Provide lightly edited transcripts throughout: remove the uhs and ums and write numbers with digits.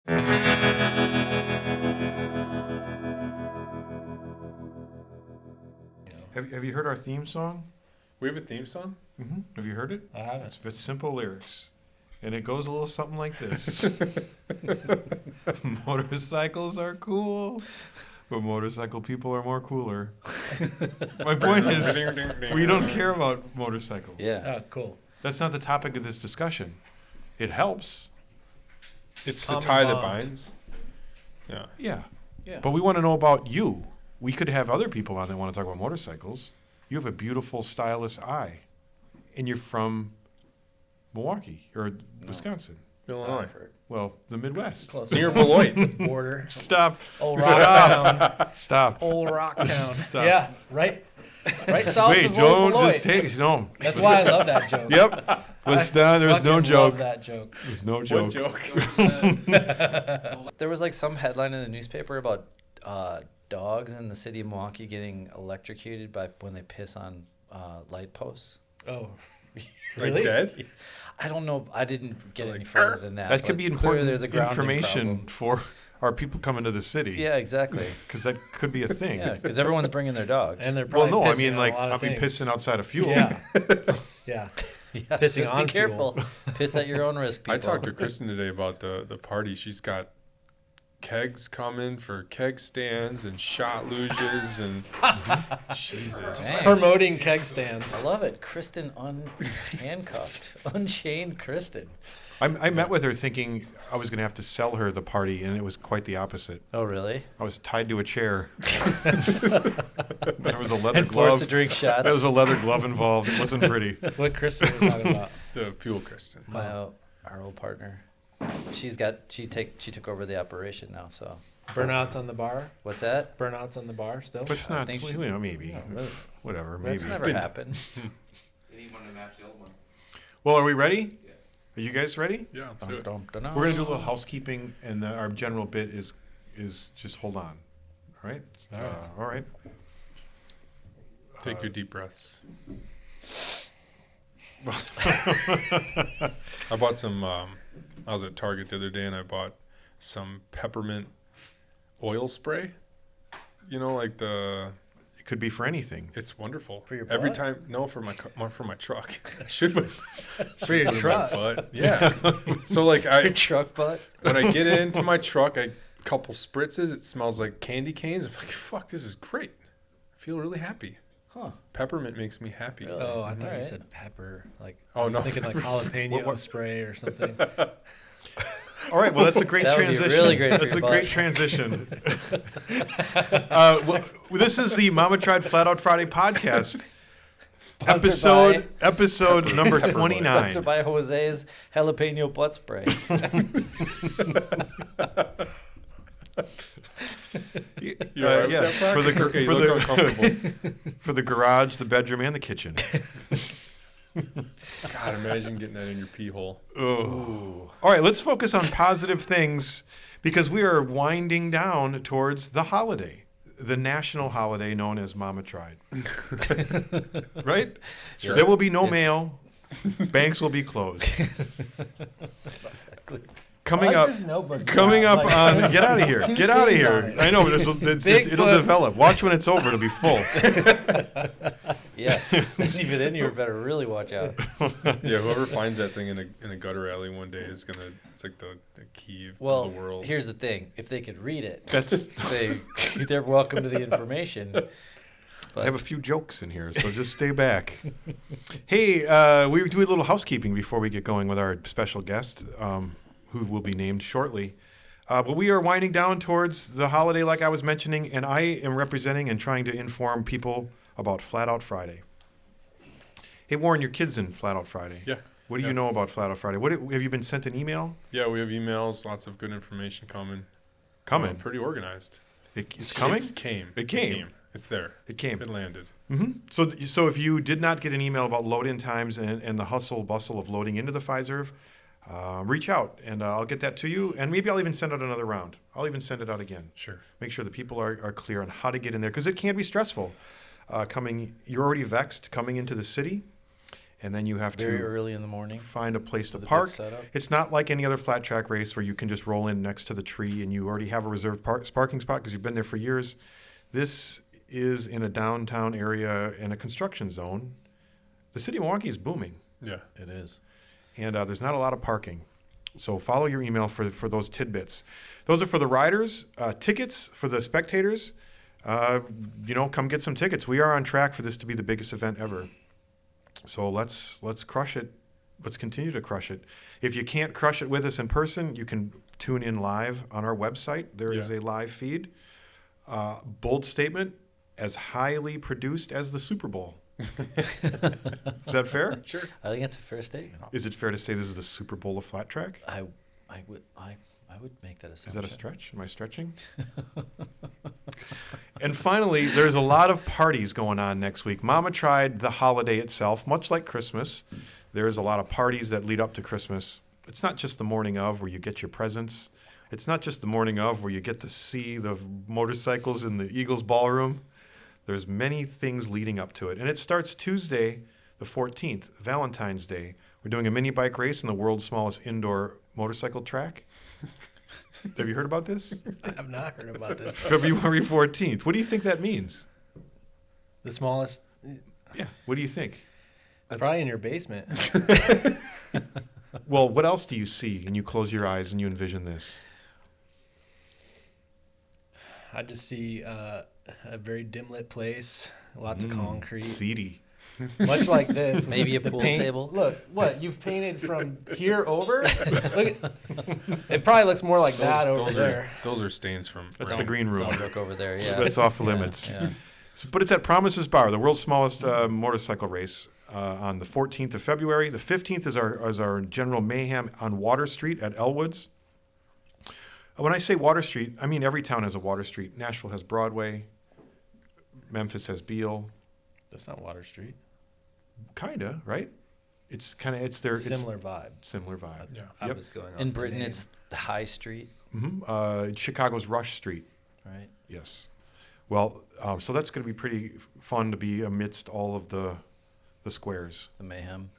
Have you heard our theme song? We have a theme song? Mm-hmm. Have you heard it? I haven't. It's simple lyrics. And it goes a little something like this. Motorcycles are cool, but motorcycle people are more cooler. My point is, we don't care about motorcycles. Yeah. Oh, cool. That's not the topic of this discussion. It helps. It's the Common tie that bond. binds. Yeah. Yeah. Yeah. But we want to know about you. We could have other people on that want to talk about motorcycles. You have a beautiful, stylish eye. And you're from Milwaukee or Wisconsin. Illinois. Well, the Midwest. Close. Near Beloit. Border. Stop. Old Rocktown. Stop. Old Rocktown. Stop. Yeah, right south Wait, of don't Beloit. just take it. No. That's why I love that joke. Yep. There's no Fucking joke. love that joke. There's no What joke. joke? There was like some headline in the newspaper about dogs in the city of Milwaukee getting electrocuted by when they piss on light posts. Oh, Like really? dead? I don't know. I didn't get any Like, further than that. That but could be clearly important there's a grounding information problem. for our people coming to the city. Yeah, exactly. Because that could be a thing. Yeah, because everyone's bringing their dogs. And they're Well, probably no, I pissing mean, on like, a lot I'll of be things. pissing outside of fuel. Yeah. Yeah. yeah, pissing just on be careful. fuel. Piss at your own risk, people. I talked to Kristen today about the party. She's got kegs coming for keg stands and shot luges and Jesus. Dang. Promoting keg I stands. love it. Kristen unhandcuffed. Unchained Kristen. I met with her thinking I was going to have to sell her the party, and it was quite the opposite. Oh, really? I was tied to a chair. There was a leather And forced glove. to drink shots. There was a leather glove involved. It wasn't pretty. What Kristen was talking about. The fuel Kristen. Our old partner. She took over the operation now. So Burnouts on the bar. what's that? Burnouts on the bar still. But it's not, think she- maybe. No, really. Whatever, maybe. That's never happened. You need one to match the old one. Well, are we ready? Yes. Are you guys ready? Yeah, let's do it. We're going to do a little housekeeping, and our general bit is just hold on. All right? All right. All right. Take your deep breaths. I bought some. I was at Target the other day and I bought some peppermint oil spray. You know, like It could be for anything. it's wonderful. For your Every butt? time, no, for my truck. I should put For your my truck. butt. Yeah. So like Your truck butt. when I get into my truck, I couple spritzes. It smells like candy canes. I'm like, fuck, this is great. I feel really happy. Huh. Peppermint makes me happy. Really? Oh, I thought you Alright. said pepper. Like Oh, I was no, thinking like pepper's- jalapeno what- spray or something. All right, well, that's a great That would be transition. really great for That's a your great butt. transition. This is the Mama Tried Flat Out Friday podcast, Sponsored episode number by, 29. sponsored by Jose's jalapeno butt spray. You all right with Yes, that, for the, Fox? Okay, you for, look the, uncomfortable. for the garage, the bedroom, and the kitchen. God, imagine getting that in your pee hole. Oh. All right, let's focus on positive things because we are winding down towards the holiday, the national holiday known as Mama Tried. Right? Sure. There will be no It's- mail. Banks will be closed. Exactly. Coming up on get out of here. Get out of here. I know Big it'll book. develop. Watch when it's over, it'll be full. Yeah. Even then, you better really watch out. Yeah, whoever finds that thing in a gutter alley one day is gonna. It's like the key of Well, the world. here's the thing: if they could read it, That's they're welcome to the information. I have a few jokes in here, so just stay back. Hey, we do a little housekeeping before we get going with our special guest, who will be named shortly. But we are winding down towards the holiday, like I was mentioning, and I am representing and trying to inform people about Flat Out Friday. Hey, Warren, your kid's in Flat Out Friday. Yeah. What do Yeah. you know about Flat Out Friday? Have you been sent an email? Yeah, we have emails, lots of good information coming. Coming. Pretty organized. It's coming? It came. It came. It's there. It came. It landed. So if you did not get an email about load-in times and the hustle bustle of loading into the Fiserv, reach out and I'll get that to you. And maybe I'll even send out another round. I'll even send it out again. Sure. Make sure the people are clear on how to get in there because it can be stressful. You're already vexed coming into the city, and then you have Very to early in the morning. find a place to with a big park. setup. It's not like any other flat track race where you can just roll in next to the tree and you already have a reserved parking spot because you've been there for years. This is in a downtown area in a construction zone. The city of Milwaukee is booming, Yeah. It is. and there's not a lot of parking. So follow your email for those tidbits. Those are for the riders. Tickets for the spectators. Come get some tickets. We are on track for this to be the biggest event ever. So let's crush it. Let's continue to crush it. If you can't crush it with us in person, you can tune in live on our website. There is a live feed. Bold statement, as highly produced as the Super Bowl. Is that fair? Sure. I think it's a fair statement. Is it fair to say this is the Super Bowl of flat track? I would make that Is assumption. that a stretch? Am I stretching? And finally, there's a lot of parties going on next week. Mama tried the holiday itself, much like Christmas. There's a lot of parties that lead up to Christmas. It's not just the morning of where you get your presents. It's not just the morning of where you get to see the motorcycles in the Eagles ballroom. There's many things leading up to it. And it starts Tuesday, the 14th, Valentine's Day. We're doing a mini bike race in the world's smallest indoor motorcycle track. Have you heard about this? I have not heard about this. February 14th. What do you think that means? The smallest. Yeah. What do you think? It's probably in your basement. Well, what else do you see? And you close your eyes and you envision this. I just see a very dim lit place, lots of concrete, Seedy. much like this. Maybe a The pool paint- table. Look, what you've painted from here over. Look, it probably looks more like that over there. Those are stains from That's rain. the green room. Don't look over there. Yeah. That's off Yeah, limits. Yeah. But it's at Promises Bar, the world's smallest motorcycle race, on the 14th of February. The 15th is our General Mayhem on Water Street at Elwoods. When I say Water Street, I mean every town has a Water Street. Nashville has Broadway. Memphis has Beale. That's not Water Street. Kinda, right? It's Similar vibe. similar vibe. Yeah. I Yep. was going. In off the Britain, name. it's the High Street, Chicago's Rush Street. right? Yes. Well, so that's going to be pretty fun to be amidst all of the squares. The Mayhem.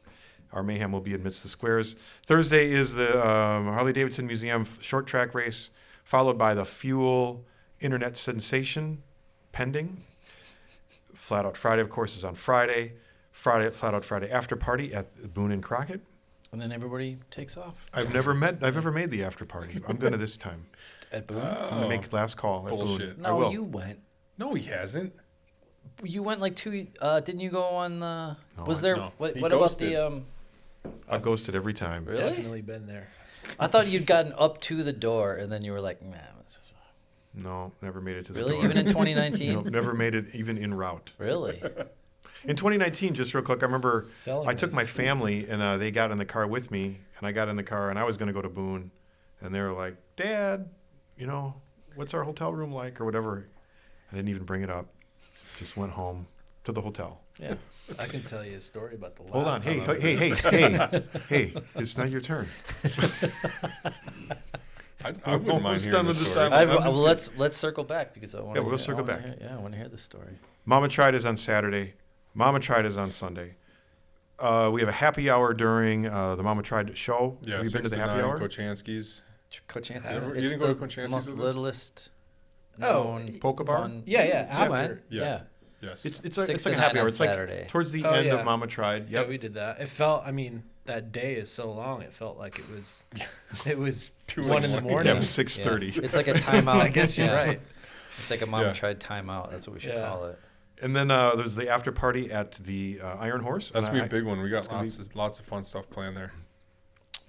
Our mayhem will be amidst the squares. Thursday is the Harley Davidson Museum short track race, followed by the Fuel Internet Sensation pending. Flat Out Friday, of course, is on Friday. Flat Out Friday after party at Boone and Crockett. And then everybody takes off I've never made the after party. I'm going to this time. at Boone. I'm going to make last call at Boone. Bullshit. I No, will. you went. No, he hasn't. You went like two. Didn't you go on the? No, was I- there? no. What, He what about ghosted. the? I've ghosted every time. Really? Definitely been there. I thought you'd gotten up to the door and then you were like, man. No, never made it to the Really? door. Even in 2019? No, never made it even en route. Really? In 2019, just real quick, I remember Selling I took this. my family and they got in the car with me, and I got in the car and I was going to go to Boone, and they were like, "Dad, what's our hotel room like or whatever?" I didn't even bring it up. Just went home to the hotel. Yeah. I can tell you a story about the last Hold on, time I was hey, it's not your turn. I wouldn't mind Almost hearing done the with this story. time. well, let's circle back because I want. Yeah, we'll circle back. I want to hear the story. Mama Tried is on Saturday. Mama Tried is on Sunday. We have a happy hour during the Mama Tried show. Yeah, have you been to the 6 happy to 9, hour? Kochansky's. Cochansky's. You It's didn't go to the Cochansky's most with us? littlest Oh, known Polka bar? fun- Yeah, I went. after. Yes. Yeah. Yes. It's Six like to a nine happy hour. on It's like Saturday. towards the Oh, end yeah. of Mama Tried. Yeah, Yep. we did that. It felt. I mean, that day is so long. It felt like it was. It was 1 in the morning. Yeah, 6:30. Yeah. It's like a timeout. I guess you're Yeah. right. It's like a Mama Yeah. Tried timeout. That's what we should Yeah. call it. And then there's the after party at the Iron Horse. That's And gonna be a big one. We got it's gonna lots of fun stuff planned there.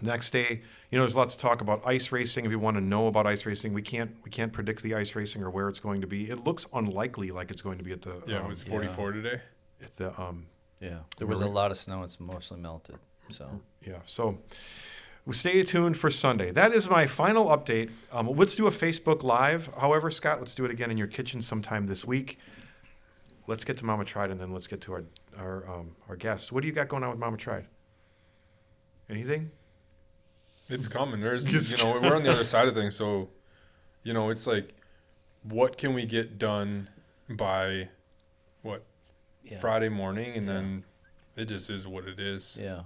Next day, there's lots of talk about ice racing. If you want to know about ice racing, we can't predict the ice racing or where it's going to be. It looks unlikely like it's going to be at the Yeah, it was 44 today. at the Yeah. There was a lot of snow. It's mostly melted. So yeah. So we stay tuned for Sunday. That is my final update. Let's do a Facebook Live. However, Scott, let's do it again in your kitchen sometime this week. Let's get to Mama Tried and then let's get to our guest. What do you got going on with Mama Tried? Anything? It's coming. There's, we're on the other side of things. So, it's like, what can we get done by Yeah. Friday morning? And then it just is what it is. Yeah.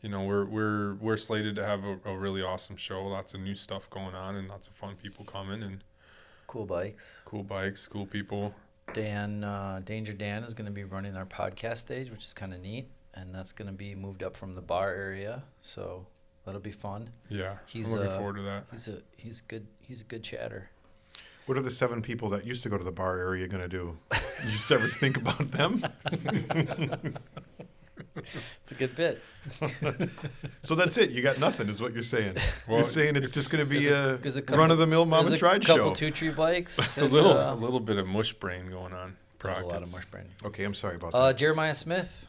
You know, we're slated to have a really awesome show. Lots of new stuff going on, and lots of fun people coming, and Cool bikes. cool bikes, cool people. Danger Dan is going to be running our podcast stage, which is kind of neat, and that's going to be moved up from the bar area, so that'll be fun. Yeah, He's, I'm looking forward to that. He's a good chatter. What are the 7 people that used to go to the bar area going to do? You just ever think about them? It's a good bit. So that's it. You got nothing, is what you're saying. Well, You're saying it's just going to be a there's a couple- run-of-the-mill Mom There's and a Tried couple show. 2-tree bikes. It's and, a little bit of mush brain going on. there's a lot of Prockets. mush brain. Okay, I'm sorry about that. Jeremiah Smith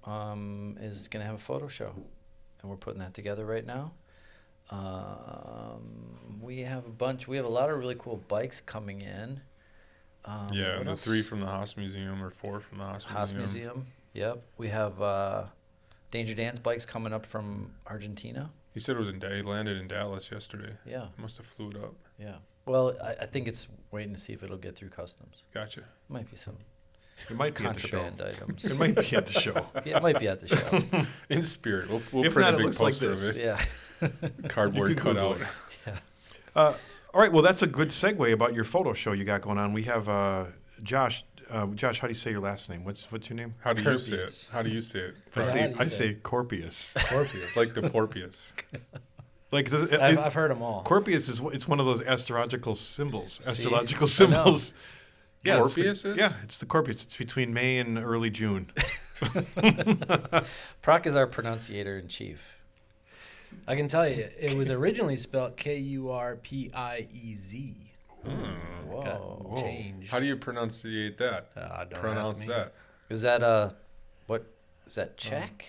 is going to have a photo show, and we're putting that together right now. We have a lot of really cool bikes coming in. Yeah, what the else? 3 from the Haas Museum or 4 from the Haas Museum. Yep. We have Danger Dan's bikes coming up from Argentina. He said he landed in Dallas yesterday. Yeah. Must have flew it up. Yeah. Well, I think it's waiting to see if it'll get through customs. Gotcha. Might be some It might be at the show. contraband items. It might be at the show. Yeah, it might be at the show. In spirit. We'll If print not, a it big looks like poster this. of it. Yeah. Cardboard You can Google cutout. it. All right, well, that's a good segue about your photo show you got going on. We have Josh. Josh, how do you say your last name? What's your name? How do you say it? Kurpius. How do you say it? I How do you say say Kurpius. Kurpius. Like the Porpius. Like I've heard them all. Kurpius it's one of those astrological symbols. See? Astrological I know. symbols. Yeah, Kurpius is? Yeah, it's the Kurpius. It's between May and early June. Proc is our pronunciator in chief. I can tell you, it was originally spelled Kurpiez. Whoa. Whoa. Changed. How do you pronunciate that? Don't Pronounce ask me. that. Is that what is that Czech?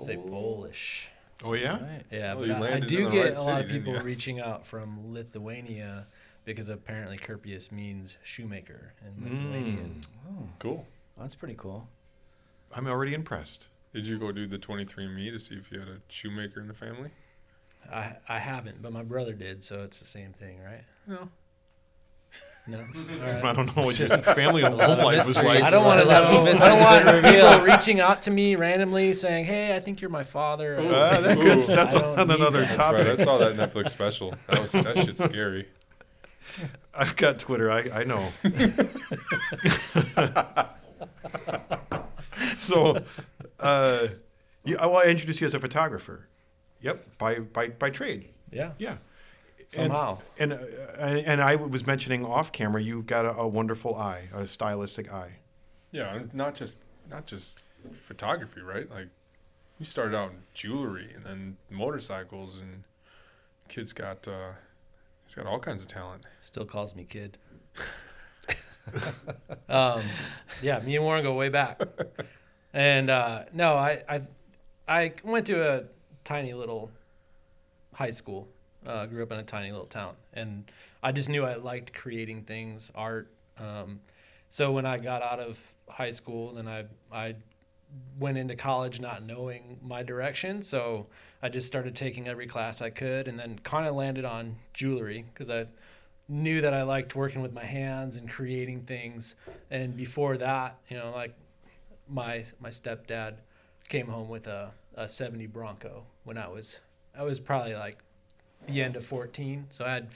Say Polish. Oh yeah. Right. Yeah, Well, you but I landed in do the get right a lot of city, didn't people ya? reaching out from Lithuania because apparently Kurpius means shoemaker in Lithuanian. Oh, Cool. that's pretty cool. I'm already impressed. Did you go do the 23andMe to see if you had a shoemaker in the family? I haven't, but my brother did, so it's the same thing, right? No. No. All I right. don't know what your family and home life was mystery. like. I don't want to A lot of know. I mysteries don't want have been people reaching out to me randomly saying, "Hey, I think you're my father." That's I don't on need another that. That's right. I topic. saw that Netflix special. That shit's scary. I've got Twitter. I know. So, I introduced you as a photographer. Yep, by trade. Yeah. Yeah. Somehow. And I was mentioning off camera, you've got a wonderful eye, a stylistic eye. Yeah, and not just photography, right? Like, you started out in jewelry and then motorcycles, and he's got all kinds of talent. Still calls me kid. Yeah, me and Warren go way back. And no, I went to a tiny little high school. Grew up in a tiny little town, and I just knew I liked creating things, art. So when I got out of high school, then I went into college not knowing my direction. So I just started taking every class I could, and then kind of landed on jewelry because I knew that I liked working with my hands and creating things. And before that, like my stepdad came home with a 70 Bronco when I was probably like the end of 14. So I had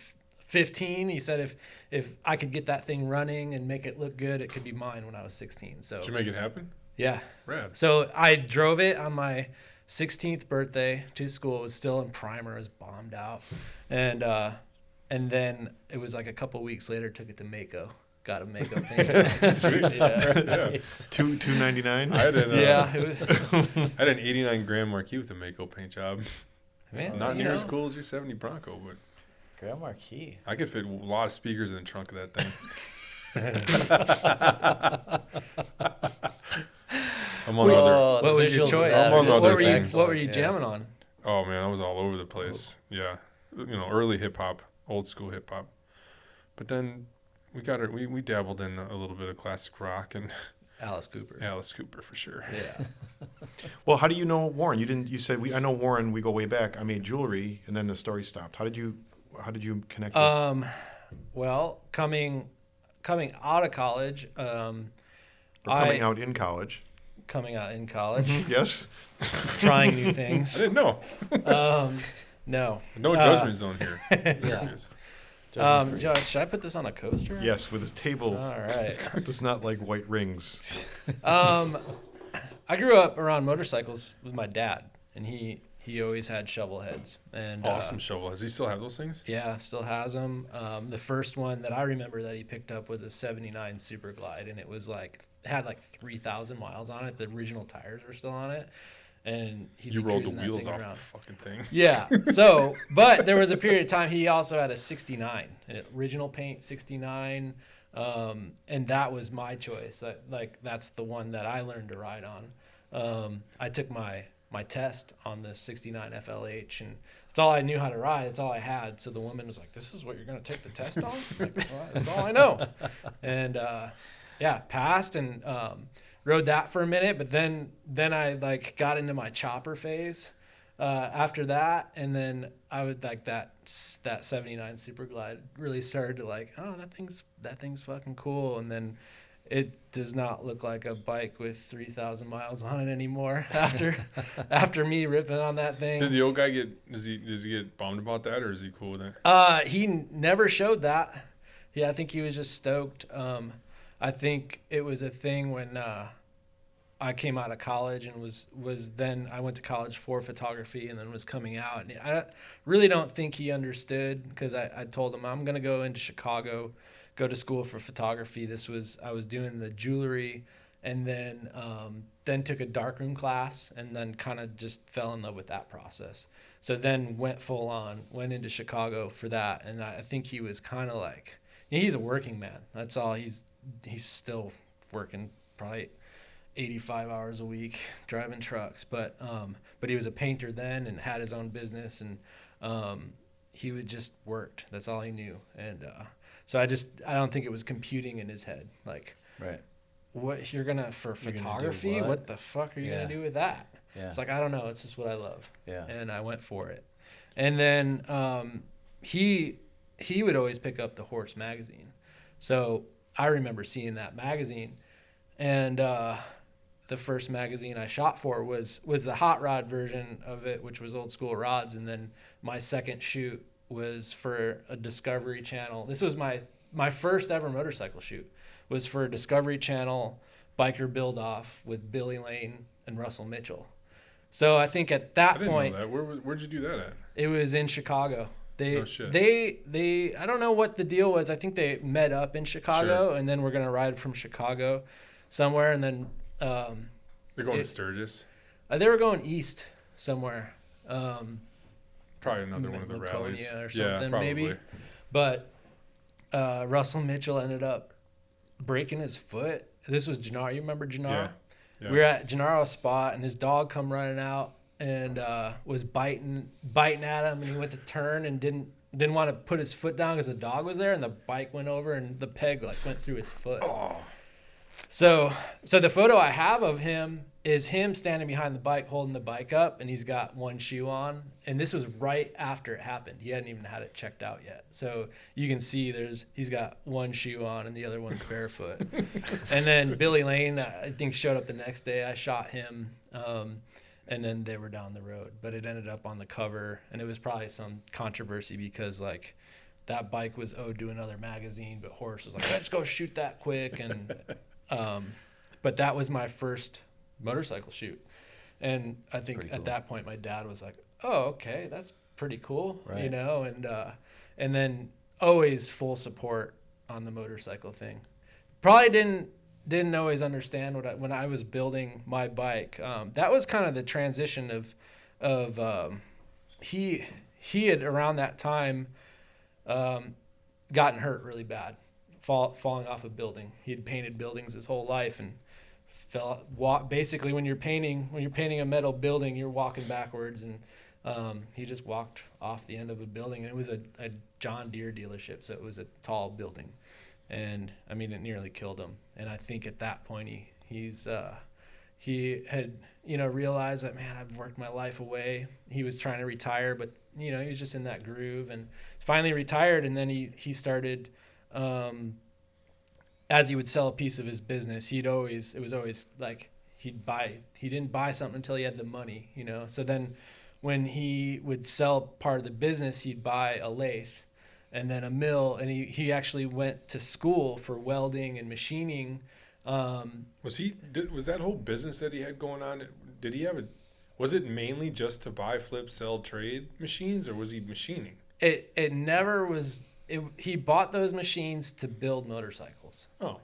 15. He said if I could get that thing running and make it look good, it could be mine when I was 16. So Did you make it happen? yeah. Rad. So I drove it on my 16th birthday to school. It was still in primer. It was bombed out. And then it was like a couple weeks later, took it to Mako. Got a Mako paint. Sweet. Yeah. Yeah. $2.99. I had an, Yeah. It was, I had an 89 Grand Marquis with a Mako paint job. man, Not you near know. as cool as your 70 Bronco, but Grand Marquis. I could fit a lot of speakers in the trunk of that thing. Among other. Oh, the What was your visuals of choice? that Among are just other What were you, things. what were you Yeah. jamming on? Oh man, I was all over the place. Yeah, early hip hop, old school hip hop. But then we dabbled in a little bit of classic rock and Alice Cooper. Alice Cooper for sure. Yeah. Well, how do you know Warren? You said I know Warren. We go way back. I made jewelry, and then the story stopped. How did you connect? Well, coming out of college, or coming out in college? coming out in college, Yes. trying new things. I didn't know. No. No judgment zone here. Yeah. Josh, should I put this on a coaster? Yes, with his table All right. does not like white rings. I grew up around motorcycles with my dad, and he always had shovel heads. And Awesome shovel. Does he still have those things? yeah, still has them. The first one that I remember that he picked up was a '79 Super Glide, and it was had 3,000 miles on it. The original tires were still on it, and You rolled the wheels off the fucking thing. Yeah. So, but there was a period of time he also had a '69, an original paint '69, and that was my choice. That's the one that I learned to ride on. I took my test on the '69 FLH, and that's all I knew how to ride. That's all I had. So the woman was like, "This is what you're going to take the test on?" I'm like, well, that's all I know. And yeah, passed and rode that for a minute. But then I got into my chopper phase after that, and then I would that '79 Super Glide really started to oh, that thing's fucking cool. And then it does not look like a bike with 3,000 miles on it anymore after me ripping on that thing. Did the old guy does he get bummed about that, or is he cool with it? He never showed that. Yeah, I think he was just stoked. I think it was a thing when I came out of college and was then I went to college for photography and then was coming out. And I really don't think he understood, because I told him I'm going to go into Chicago, go to school for photography. I was doing the jewelry, and then took a darkroom class, and then kind of just fell in love with that process. So then went into Chicago for that. And I think he was kind of he's a working man. That's all. He's still working probably 85 hours a week driving trucks, but he was a painter then and had his own business, and he would just worked. That's all he knew. And so I don't think it was computing in his head. Right. What you're gonna for You're gonna do photography? What the fuck are you gonna do with that? Yeah. It's I don't know. It's just what I love. Yeah. And I went for it. And then he would always pick up the Horse magazine. So I remember seeing that magazine, and the first magazine I shot for was the hot rod version of it, which was old school rods. And then my second shoot was for a Discovery Channel. This was my first ever motorcycle shoot, was for a Discovery Channel biker build off with Billy Lane and Russell Mitchell. So I think at that point, know that. Where'd you do that at? it was in Chicago. No shit. They I don't know what the deal was. I think they met up in Chicago, Sure. and then we're gonna ride from Chicago somewhere, and then They're going to Sturgis. they were going east somewhere. Probably another one of the Laconia rallies. or Yeah, something, probably. maybe. But Russell Mitchell ended up breaking his foot. This was Gennaro. You remember Gennaro? Yeah. We were at Gennaro's spot, and his dog come running out and was biting at him, and he went to turn and didn't want to put his foot down because the dog was there, and the bike went over and the peg went through his foot. Oh. So the photo I have of him is him standing behind the bike holding the bike up, and he's got one shoe on, and this was right after it happened. He hadn't even had it checked out yet, so you can see he's got one shoe on and the other one's barefoot. And then Billy Lane, I think, showed up the next day. I shot him, and then they were down the road, but it ended up on the cover, and it was probably some controversy because that bike was owed to another magazine, but Horse was like, let's go shoot that quick. And but that was my first motorcycle shoot, and I think pretty at cool. that point my dad was like, oh, okay, that's pretty cool. Right. And then always full support on the motorcycle thing. Probably didn't always understand when I was building my bike. That was kind of the transition of he had around that time gotten hurt really bad, falling off a building. He had painted buildings his whole life and basically when you're painting a metal building, you're walking backwards, and he just walked off the end of a building, and it was a John Deere dealership, so it was a tall building, and I mean it nearly killed him. And I think at that point he had realized that, man, I've worked my life away. He was trying to retire, but he was just in that groove, and finally retired. And then he started as he would sell a piece of his business, it was always he didn't buy something until he had the money, you know. So then when he would sell part of the business, he'd buy a lathe and then a mill, and he actually went to school for welding and machining. Was that whole business that he had going on? Did he have was it mainly just to buy, flip, sell, trade machines, or was he machining? It never was. He bought those machines to build motorcycles. Oh.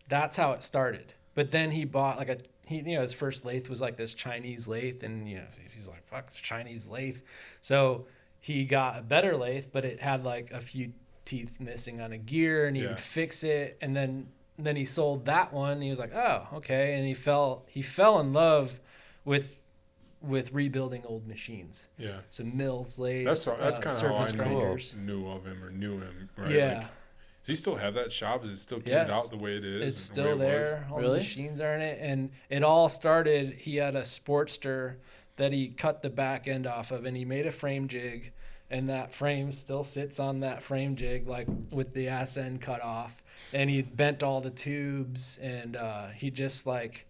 That's how it started. But then he bought his first lathe was like this Chinese lathe, and he's like, fuck, the Chinese lathe. So he got a better lathe, but it had like a few teeth missing on a gear, and he would fix it, and then he sold that one, and he was like, oh, okay, and he fell in love with rebuilding old machines. Yeah. So mills, lathes, that's kind of how I knew of him, right? Yeah. Like, does he still have that shop? Is it still kitted out the way it is? It's still there. All the machines are in it. And it all started, he had a Sportster that he cut the back end off of, and he made a frame jig, and that frame still sits on that frame jig, like with the ass end cut off. And he bent all the tubes, and he just like,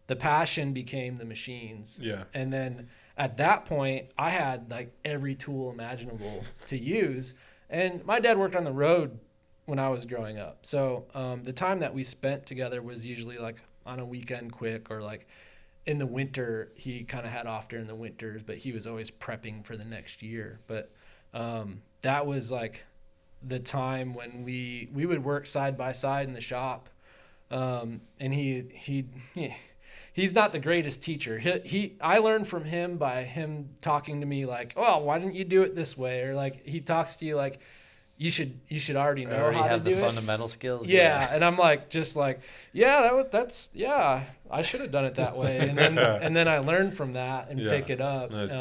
the passion became the machines. Yeah. And then at that point, I had like every tool imaginable to use. And my dad worked on the road when I was growing up. So the time that we spent together was usually like on a weekend quick, or like in the winter. He kind of had off during the winters, but he was always prepping for the next year. But that was like the time when we would work side by side in the shop. And he's not the greatest teacher. I learned from him by him talking to me like, oh, why didn't you do it this way? Or like he talks to you like, you should already know how to do it. The fundamental skills. Yeah, and I'm like, that's I should have done it that way. And then and then I learned from that and pick it up. No, it's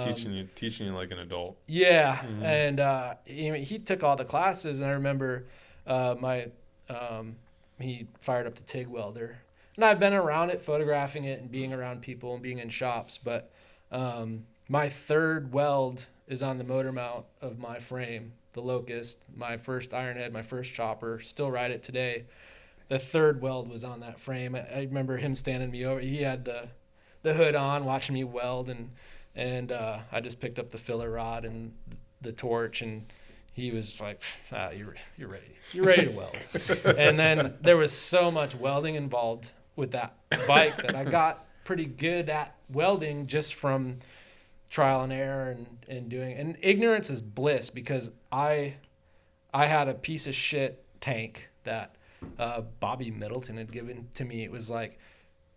teaching you like an adult. Yeah, and he took all the classes, and I remember he fired up the TIG welder. And I've been around it, photographing it and being around people and being in shops. But my third weld is on the motor mount of my frame, the Locust, my first Ironhead, my first chopper, still ride it today. The third weld was on that frame. I remember him standing me over. He had the hood on, watching me weld, and I just picked up the filler rod and the torch, and he was like, you're ready. You're ready to weld. And then there was so much welding involved with that bike that I got pretty good at welding just from trial and error and doing. And ignorance is bliss, because I had a piece of shit tank that Bobby Middleton had given to me. It was like,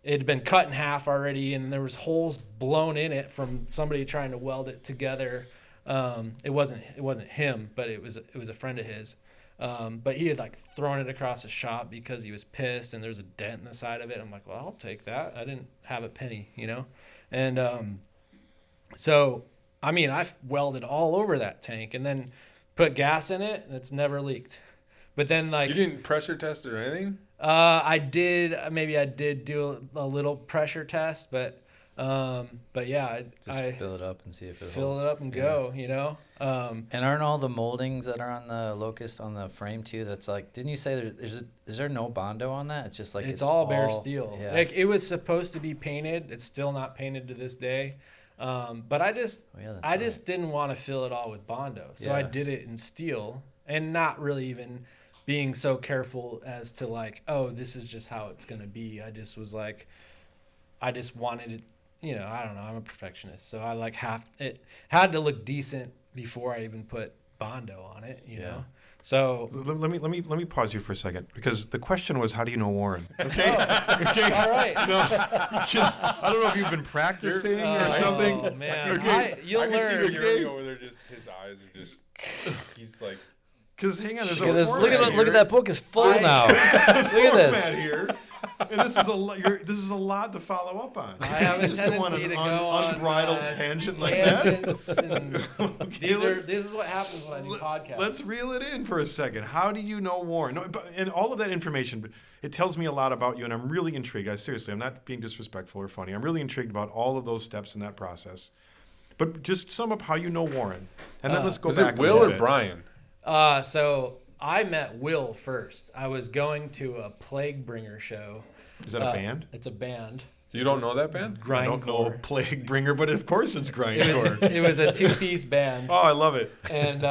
it had been cut in half already, and there was holes blown in it from somebody trying to weld it together. It wasn't him, but it was a friend of his. But he had like thrown it across the shop because he was pissed, and there was a dent in the side of it. I'm like, well, I'll take that. I didn't have a penny, And so, I mean, I've welded all over that tank, and then put gas in it, and it's never leaked. But then, like, you didn't pressure test it or anything? I did do a little pressure test, but yeah, I fill it up and see if it fill holds. it up and go, And aren't all the moldings that are on the Locust on the frame too? That's like, didn't you say is there no Bondo on that? It's just like it's all bare steel. Yeah. Like, it was supposed to be painted. It's still not painted to this day. But I just didn't want to fill it all with Bondo, so I did it in steel, and not really even being so careful as to like, oh, this is just how it's gonna be. I just was like, I just wanted it. I don't know. I'm a perfectionist, so I like it had to look decent before I even put Bondo on it. You know. So let me pause you for a second, because the question was, how do you know Warren? Okay. Okay. All right. No, I don't know if you've been practicing or something. Oh man, okay. You'll learn. I can see Jeremy over there. Just his eyes are just. He's like. Because hang on, there's look at that book is full now. Look at this. Here. And this is a lot to follow up on. I have a tendency to go on unbridled tangent like that. This is what happens when I do podcasts. Let's reel it in for a second. How do you know Warren? And all of that information, but it tells me a lot about you, and I'm really intrigued. Seriously, I'm not being disrespectful or funny. I'm really intrigued about all of those steps in that process. But just sum up how you know Warren, and then let's go back. Is it Will or Brian? So I met Will first. I was going to a Plague Bringer show. Is that a band? It's a band. You don't know that band? I don't know Grindcore. Plague Bringer, but of course it's It Grindcore. was, it was a two-piece band, Oh, I love it. and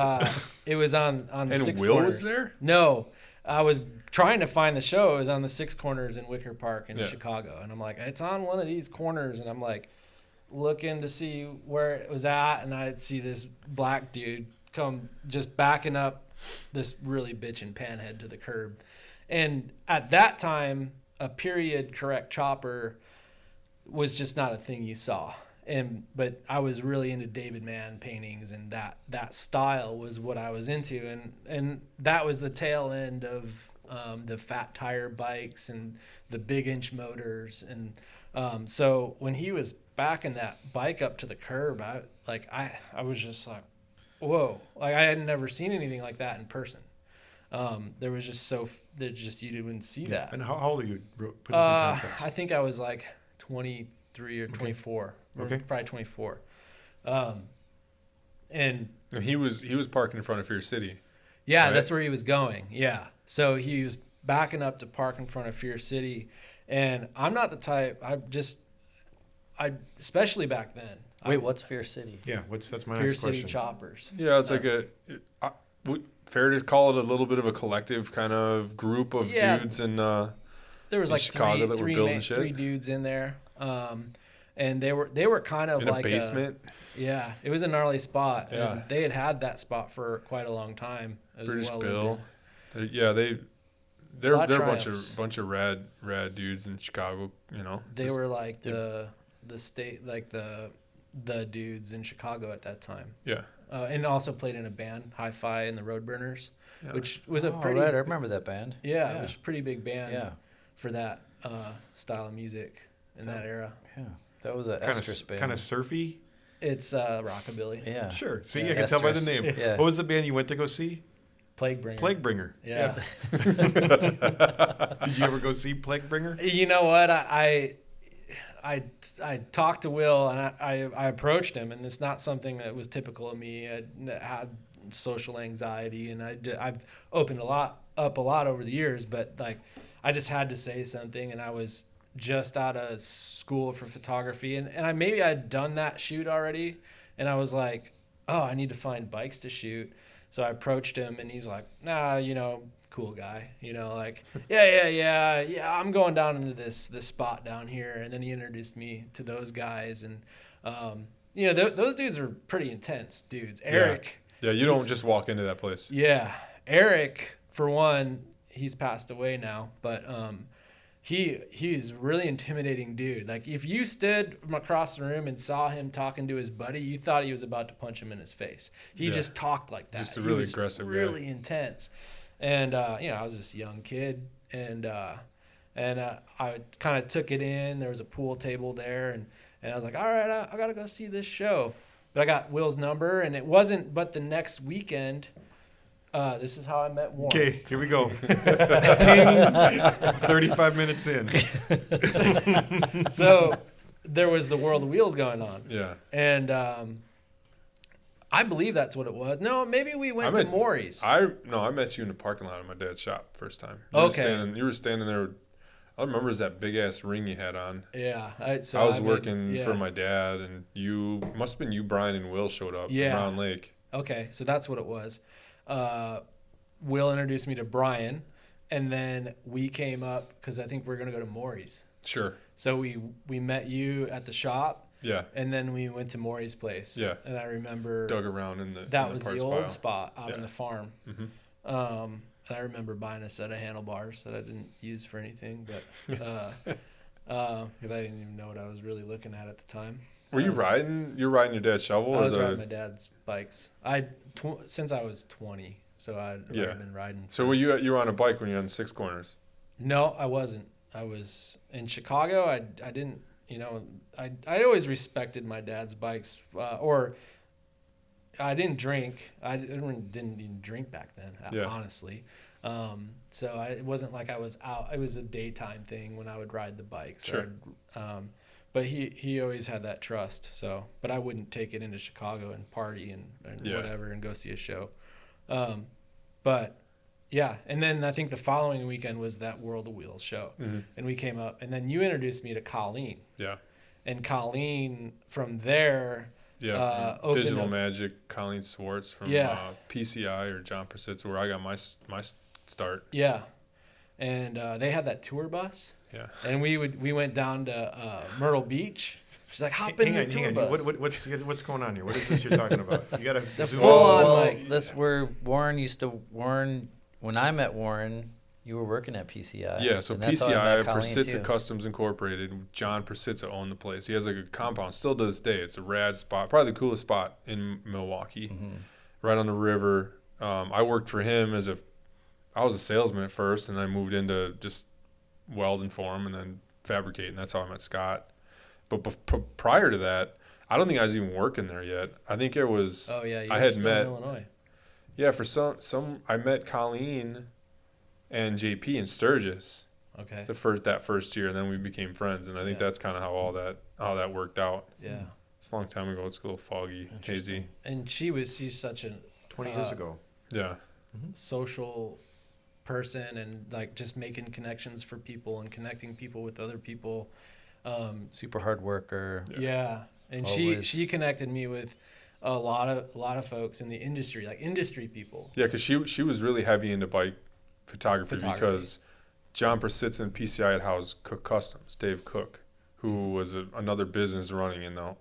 it was on the And Six Will Corners. was there? No, I was trying to find the show. It was on the Six Corners in Wicker Park in Yeah. Chicago, and I'm like, it's on one of these corners, and I'm like, looking to see where it was at, and I'd see this black dude come just backing up this really bitchin' panhead to the curb, and at that time, a period correct chopper was just not a thing you saw. But I was really into David Mann paintings, and that style was what I was into, and that was the tail end of the fat tire bikes and the big inch motors, and so when he was backing that bike up to the curb, I was just like, whoa! Like I had never seen anything like that in person. There was just you didn't see that. And how old are you? Put this in context. I think I was like 23 or 24. Okay. Probably 24. And And he was parking in front of Fear City. yeah, Right. that's where he was going. Yeah. So he was backing up to park in front of Fear City. And I'm not the type, I especially back then. Wait, what's Fear City? Yeah, that's my Fear next City question. choppers. Yeah, it's like fair to call it a little bit of a collective kind of group of Yeah. dudes and There was in like Chicago that were building shit? three dudes in there. And they were kind of in like a basement. yeah, it was a gnarly spot. Yeah. And they had that spot for quite a long time. It was British well Bill. lived Yeah, they're lot a of bunch of rad dudes in Chicago. You know, in. They Just- were like the state, like the dudes in Chicago at that time. yeah. And also played in a band, Hi-Fi and the Roadburners, Yeah. which was a Oh, pretty right, I remember that band. yeah, Yeah. it was a pretty big band Yeah, for that style of music in that era. yeah. That was a Kind estrus band. of surfy. It's rockabilly. Yeah. Sure. See, Yeah, I can tell by the Estrus. name. Yeah. What was the band you went to go see? Plague Bringer. Plague Bringer. Yeah. Did you ever go see Plague Bringer? You know what? I talked to Will, and I approached him, and it's not something that was typical of me. I had social anxiety, and I've opened up a lot over the years, but like I just had to say something, and I was just out of school for photography, and maybe I'd done that shoot already, and I was like, oh, I need to find bikes to shoot. So I approached him, and he's like, nah, cool guy, like, yeah, I'm going down into this spot down here. And then he introduced me to those guys, and those dudes are pretty intense dudes. Eric, Yeah, you don't just walk into that place. yeah, Eric, for one, he's passed away now, but he's a really intimidating dude. Like if you stood from across the room and saw him talking to his buddy, you thought he was about to punch him in his face. He Yeah. just talked like that. Just a He really was aggressive guy. really intense. And I was this young kid, and I kind of took it in. There was a pool table there, and I was like, all right, I gotta go see this show. But I got Will's number, and it wasn't but the next weekend. This is how I met Warren. Okay, here we go. Ping. 35 minutes in. So there was the World of Wheels going on. Yeah. And I believe that's what it was. No, maybe we went to Maury's. I met you in the parking lot of my dad's shop first time. Okay. You were standing there. All I remember is that big ass ring you had on. Yeah. I was working for my dad, and you must have been you, Brian, and Will showed up Yeah. in Round Lake. Okay, so that's what it was. Will introduced me to Brian, and then we came up because I think we were going to go to Maury's. Sure. So we met you at the shop, Yeah. and then we went to Maury's place. Yeah. And I remember Dug around in that was the parts old pile. spot out Yeah. on the farm. Mhm. And I remember buying a set of handlebars that I didn't use for anything, but because I didn't even know what I was really looking at the time. Were you riding? You're riding your dad's shovel, I or was the? riding my dad's bikes. Since I was 20, so I'd Yeah. already been riding. So were you were on a bike when you were on Six Corners? No, I wasn't. I was in Chicago. I didn't. I always respected my dad's bikes, or I didn't drink. I didn't even drink back then, Yeah. honestly. So it wasn't like I was out. It was a daytime thing when I would ride the bike. So Sure. but he always had that trust. So, but I wouldn't take it into Chicago and party and Yeah. whatever and go see a show. But Yeah, and then I think the following weekend was that World of Wheels show, and we came up, and then you introduced me to Colleen, Yeah. and Colleen from there, Yeah. From opened Digital up- Magic, Colleen Swartz from PCI or John Persitz, where I got my start. Yeah, and they had that tour bus, Yeah. and we went down to Myrtle Beach. She's like, hop in the tour bus. What's going on here? What is this you're talking about? You got The to zoom full in. on, Well, like- that's where Warren. When I met Warren, you were working at PCI. Yeah, so and that's how I PCI, met Colleen, Persitza too. Customs Incorporated, John Persitza owned the place. He has like a compound still to this day. It's a rad spot, probably the coolest spot in Milwaukee, right on the river. I worked for him I was a salesman at first, and I moved into just welding for him and then fabricating. That's how I met Scott. But prior to that, I don't think I was even working there yet. I think it was. Oh yeah, you I were had still met- in Illinois. Yeah, for some I met Colleen and JP in Sturgis Okay. that first year, and then we became friends. And I think Yeah. that's kind of how that worked out. Yeah, It's a long time ago. It's a little foggy, hazy. and she's such a 20 years ago. Yeah, social person, and like just making connections for people and connecting people with other people. Super hard worker. Yeah, and Always. she connected me with a lot of folks in the industry, like industry people. yeah, because she was really heavy into bike photography. Because John Persitz and PCI had housed Cook Customs, Dave Cook, who was another business running in the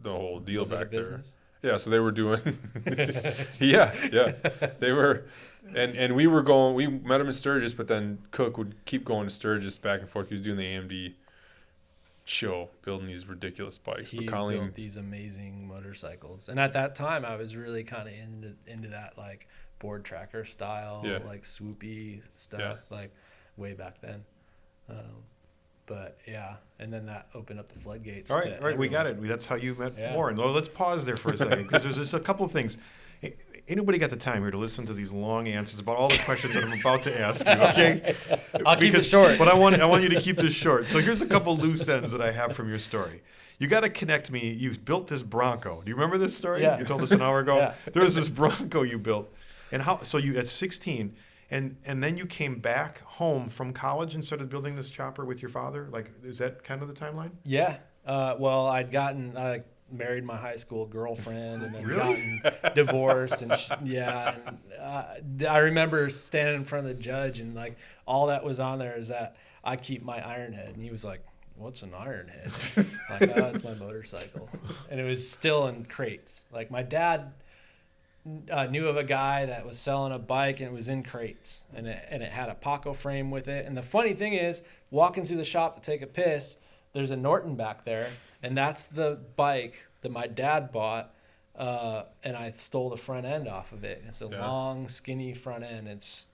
whole deal Was it a back there. business? Yeah, so they were doing. yeah, they were, and we were going. We met him in Sturgis, but then Cook would keep going to Sturgis back and forth. He was doing the AMD show, building these ridiculous bikes. He But Colleen, built these amazing motorcycles, and at that time, I was really kind of into that like board tracker style, Yeah. like swoopy stuff, Yeah. like way back then. But yeah, and then that opened up the floodgates. All to right, we got everyone. it. That's how you met Yeah. Warren. Well, let's pause there for a second because there's just a couple of things. Anybody got the time here to listen to these long answers about all the questions that I'm about to ask you? Okay, I'll keep it short. But I want you to keep this short. So here's a couple loose ends that I have from your story. You got to connect me. You built this Bronco. Do you remember this story? Yeah. You told us an hour ago. Yeah. There was this Bronco you built, and how? So you at 16. And then you came back home from college and started building this chopper with your father? Like, is that kind of the timeline? Yeah. Well, I married my high school girlfriend, and then Really? gotten divorced, and I remember standing in front of the judge, and like all that was on there is that I keep my iron head, and he was like, "What's an iron head?" Like, "Oh, it's my motorcycle," and it was still in crates. Like my dad knew of a guy that was selling a bike, and it was in crates, and it had a Paco frame with it. And the funny thing is, walking through the shop to take a piss, there's a Norton back there, and that's the bike that my dad bought, and I stole the front end off of it. It's a Yeah. long, skinny front end. It's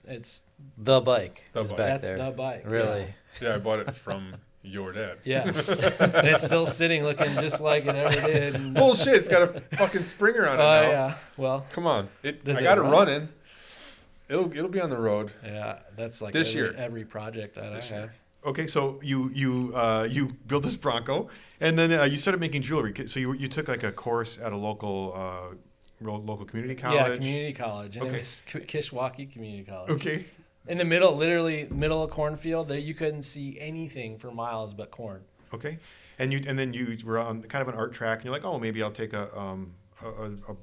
The bike The is bike. back that's there. the bike. Really? yeah, I bought it from your dad. Yeah. And it's still sitting looking just like it ever did. And, Bullshit! It's got a fucking Springer on it now. yeah. Well, Come on, Does I it got it run? running. It'll be on the road. yeah, that's like This year. every project that This I year. have. Okay, so you built this Bronco, and then you started making jewelry. So you took like a course at a local community college. Yeah, community college. And Okay. it was Kishwaukee Community College. Okay. In the middle, literally middle of cornfield, that you couldn't see anything for miles but corn. Okay. And then you were on kind of an art track, and you're like, oh, maybe I'll take a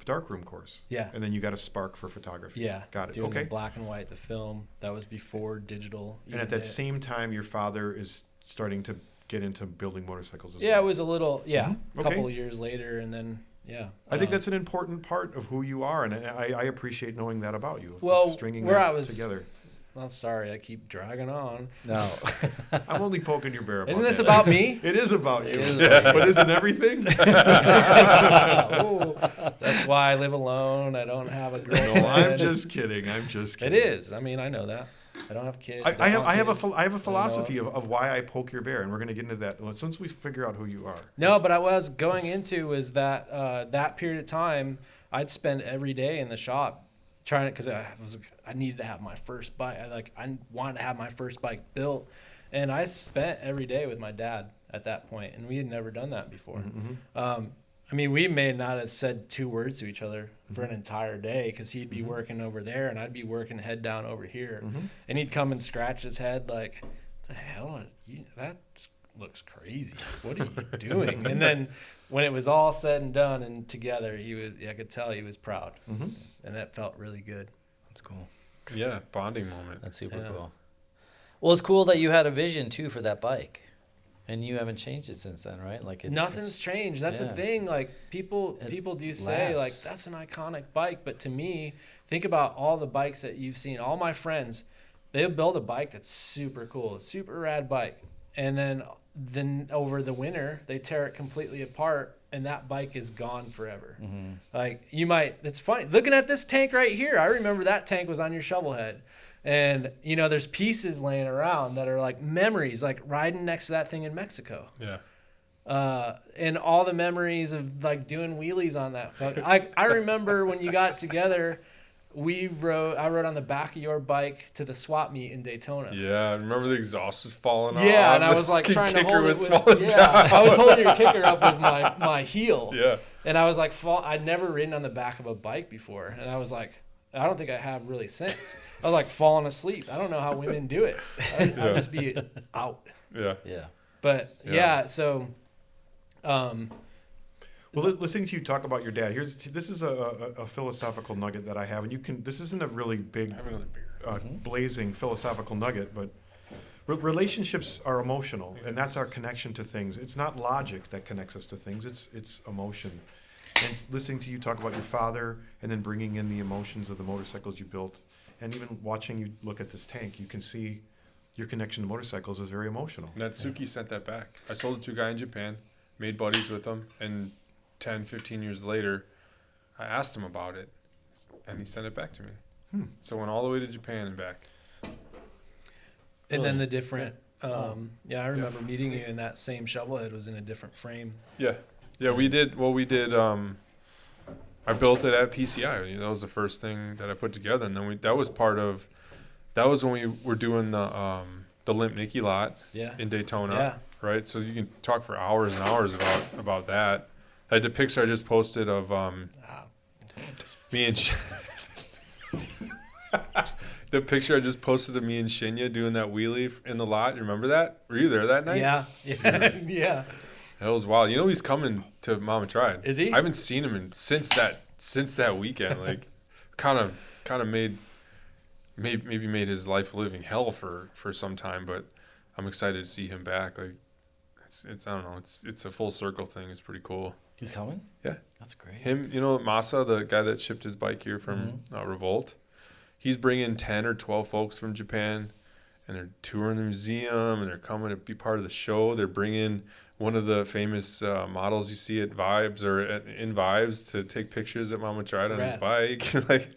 darkroom course. Yeah. And then you got a spark for photography. Yeah. Got it. Doing Okay. the black and white, the film. That was before digital. And at even that hit. same time, your father is starting to get into building motorcycles as Yeah, well. it was a little, a Okay. couple of years later, and then, yeah. I think that's an important part of who you are, and I appreciate knowing that about you. Well, stringing where that I was- together. I'm sorry, I keep dragging on. No. I'm only poking your bear. Isn't this that. about me? It is about you. It is about you. But isn't everything? Oh, that's why I live alone. I don't have a girlfriend. No, I'm just kidding. I'm just It kidding. is. I mean, I know that. I don't have kids. I don't want have a kids. philosophy of why I poke your bear, and we're going to get into that once we figure out who you are. No, but I was going into was that that period of time, I'd spend every day in the shop trying to, because I needed to have my first bike. I wanted to have my first bike built, and I spent every day with my dad at that point, and we had never done that before. Mm-hmm. I mean, we may not have said 2 words to each other for an entire day because he'd be working over there and I'd be working head down over here. And he'd come and scratch his head like, "What the hell? That looks crazy. What are you doing?" And then when it was all said and done and together, I could tell he was proud. And that felt really good. That's cool. Yeah, bonding moment. That's super cool. Well, it's cool that you had a vision too for that bike. And you haven't changed it since then, right? Like nothing's changed. That's the thing. Like people do say like that's an iconic bike, but to me, think about all the bikes that you've seen. All my friends, they'll build a bike that's super cool, a super rad bike, and then over the winter they tear it completely apart, and that bike is gone forever. Like it's funny looking at this tank right here. I remember that tank was on your shovel head. And, there's pieces laying around that are like memories, like riding next to that thing in Mexico. Yeah. And all the memories of like doing wheelies on that. I remember when you got together, I rode on the back of your bike to the swap meet in Daytona. Yeah, I remember the exhaust was falling off. Yeah, and I was like trying to hold it with, down. I was holding your kicker up with my heel. Yeah. And I was like, I'd never ridden on the back of a bike before. And I was like, I don't think I have really since. I was like falling asleep. I don't know how women do it. I'd just be out. Yeah. Yeah. But so. Well, listening to you talk about your dad, this is a philosophical nugget that I have, and this isn't a really big, Have another beer. blazing philosophical nugget, but relationships are emotional, and that's our connection to things. It's not logic that connects us to things; it's emotion. And listening to you talk about your father, and then bringing in the emotions of the motorcycles you built, and even watching you look at this tank, you can see your connection to motorcycles is very emotional. Natsuki sent that back. I sold it to a guy in Japan, made buddies with him, and 10, 15 years later, I asked him about it, and he sent it back to me. So I went all the way to Japan and back. And then the different, I remember meeting you in that same shovelhead was in a different frame. Yeah. Yeah, we did. I built it at PCI. That was the first thing that I put together, and then that was when we were doing the Limp Nicky lot in Daytona. Yeah. Right. So you can talk for hours and hours about that. I had the picture I just posted of me and the picture I just posted of me and Shinya doing that wheelie in the lot. You remember that? Were you there that night? Yeah. Yeah. That was wild. He's coming to Mama Tried. Is he? I haven't seen him since that weekend. Like, kind of made his life a living hell for some time. But I'm excited to see him back. Like, it's I don't know. It's a full circle thing. It's pretty cool. He's coming? Yeah. That's great. Him, Masa, the guy that shipped his bike here from Revolt, he's bringing 10 or 12 folks from Japan, and they're touring the museum, and they're coming to be part of the show. They're bringing one of the famous models you see at Vibes or in Vibes to take pictures at Mama Tried on his bike. Like,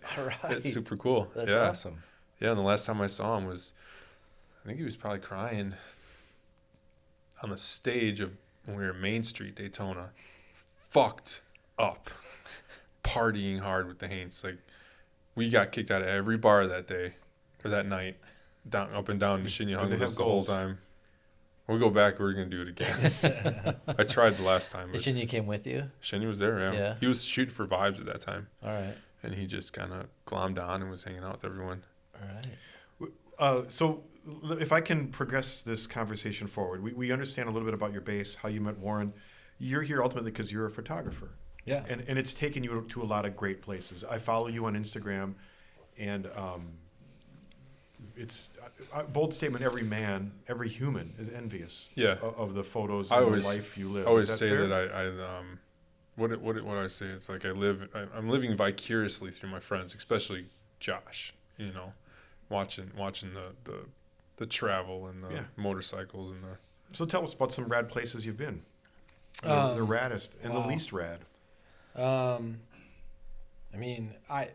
it's super cool. That's awesome. Yeah, and the last time I saw him I think he was probably crying on the stage when we were Main Street, Daytona, fucked up, partying hard with the Haints. Like, we got kicked out of every bar that day or that night, up and down. Shinya hung with us the whole time. We'll go back. We're going to do it again. I tried the last time. And Shinya came with you? Shinya was there, yeah. He was shooting for Vibes at that time. All right. And he just kind of glommed on and was hanging out with everyone. All right. So if I can progress this conversation forward, we understand a little bit about your base, how you met Warren. You're here ultimately because you're a photographer. Yeah. And it's taken you to a lot of great places. I follow you on Instagram, and it's a bold statement. Every human is envious of the photos and the life you live. I always say fair? That what do I say? It's like I'm living vicariously through my friends, especially Josh, watching the travel and the motorcycles and the. So tell us about some rad places you've been. The raddest and the least rad. I mean, I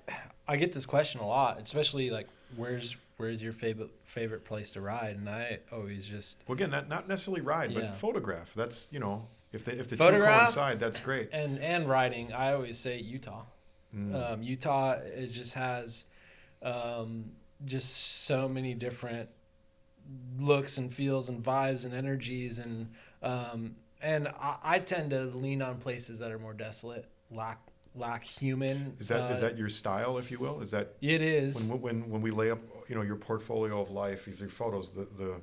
get this question a lot, especially like where's your favorite place to ride, and I always just again not necessarily ride, but photograph. That's if the two coincide, that's great. And riding, I always say Utah. Utah, it just has just so many different looks and feels and vibes and energies, and and I tend to lean on places that are more desolate, lack human. Is that your style, if you will? Is that it is when we lay up, your portfolio of life, your photos, the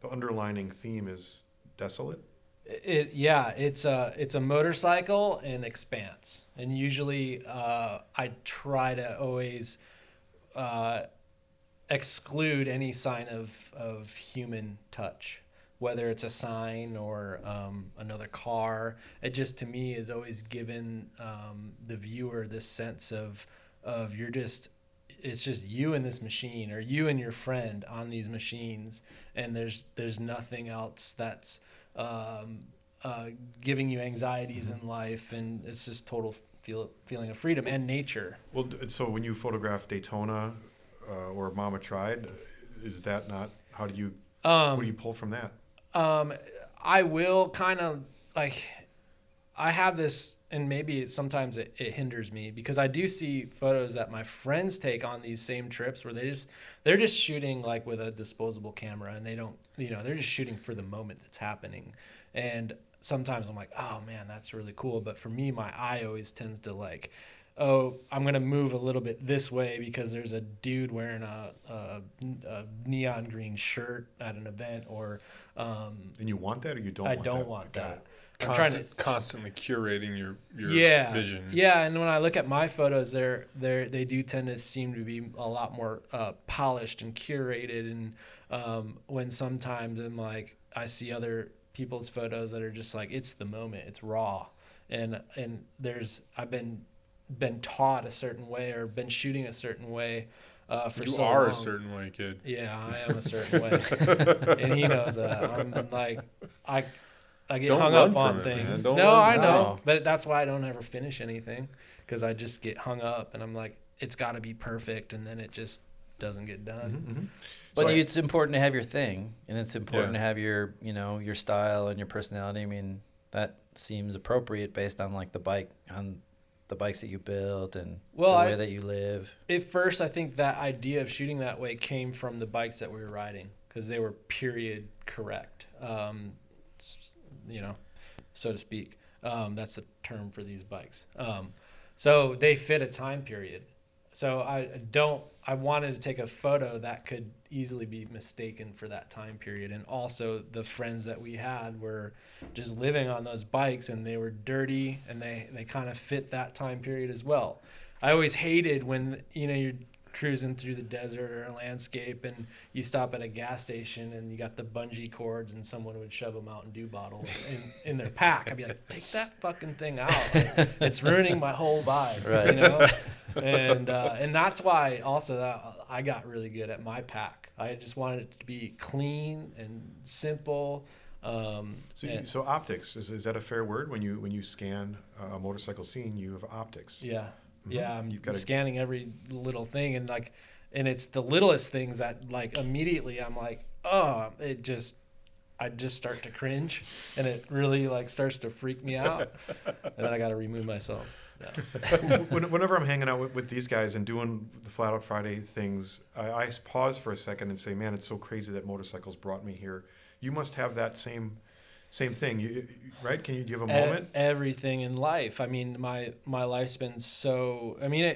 underlining theme is desolate? It's a motorcycle and expanse, and usually I try to always exclude any sign of human touch, whether it's a sign or another car. It just, to me, is always given the viewer this sense of it's just you and this machine, or you and your friend on these machines, and there's nothing else that's giving you anxieties in life, and it's just total feeling of freedom and nature. Well, so when you photograph Daytona or Mama Tried, is that not, how do you, what do you pull from that? I will kind of like, I have this, and maybe sometimes it hinders me, because I do see photos that my friends take on these same trips where they're just shooting like with a disposable camera, and they don't, they're just shooting for the moment that's happening. And sometimes I'm like, oh man, that's really cool. But for me, my eye always tends to like, oh, I'm going to move a little bit this way because there's a dude wearing a neon green shirt at an event, or and you want that, or you don't I want don't that? want that. Constantly curating your vision. Yeah, and when I look at my photos, they do tend to seem to be a lot more polished and curated. And when sometimes I'm like, I see other people's photos that are just like, it's the moment, it's raw, and I've been taught a certain way, or been shooting a certain way for so long. You are a certain way, kid. Yeah, I am a certain way, and he knows that. I'm like, I get hung up on things. No, I know, but that's why I don't ever finish anything, because I just get hung up, and I'm like, it's got to be perfect, and then it just doesn't get done. Mm-hmm. But it's important to have your thing, and it's important to have your, your style and your personality. I mean, that seems appropriate based on like the bikes that you built and the way that you live. At first, I think that idea of shooting that way came from the bikes that we were riding, because they were period correct, so to speak. That's the term for these bikes. So they fit a time period. So I wanted to take a photo that could easily be mistaken for that time period. And also the friends that we had were just living on those bikes, and they were dirty, and they kind of fit that time period as well. I always hated when, you're cruising through the desert or a landscape, and you stop at a gas station and you got the bungee cords, and someone would shove a Mountain Dew bottle in their pack. I'd be like, take that fucking thing out. Like, it's ruining my whole vibe, right. And that's why also I got really good at my pack. I just wanted it to be clean and simple. So optics, is that a fair word? When you scan a motorcycle scene, you have optics. Yeah. Mm-hmm. Yeah, I'm scanning every little thing, and it's the littlest things that like immediately I'm like, oh, I just start to cringe, and it really like starts to freak me out, and then I got to remove myself. Yeah. Whenever I'm hanging out with these guys and doing the Flat Out Friday things, I pause for a second and say, man, it's so crazy that motorcycles brought me here. You must have that same thing, right? Do you have a moment? Everything in life. I mean, my life's been so. I mean,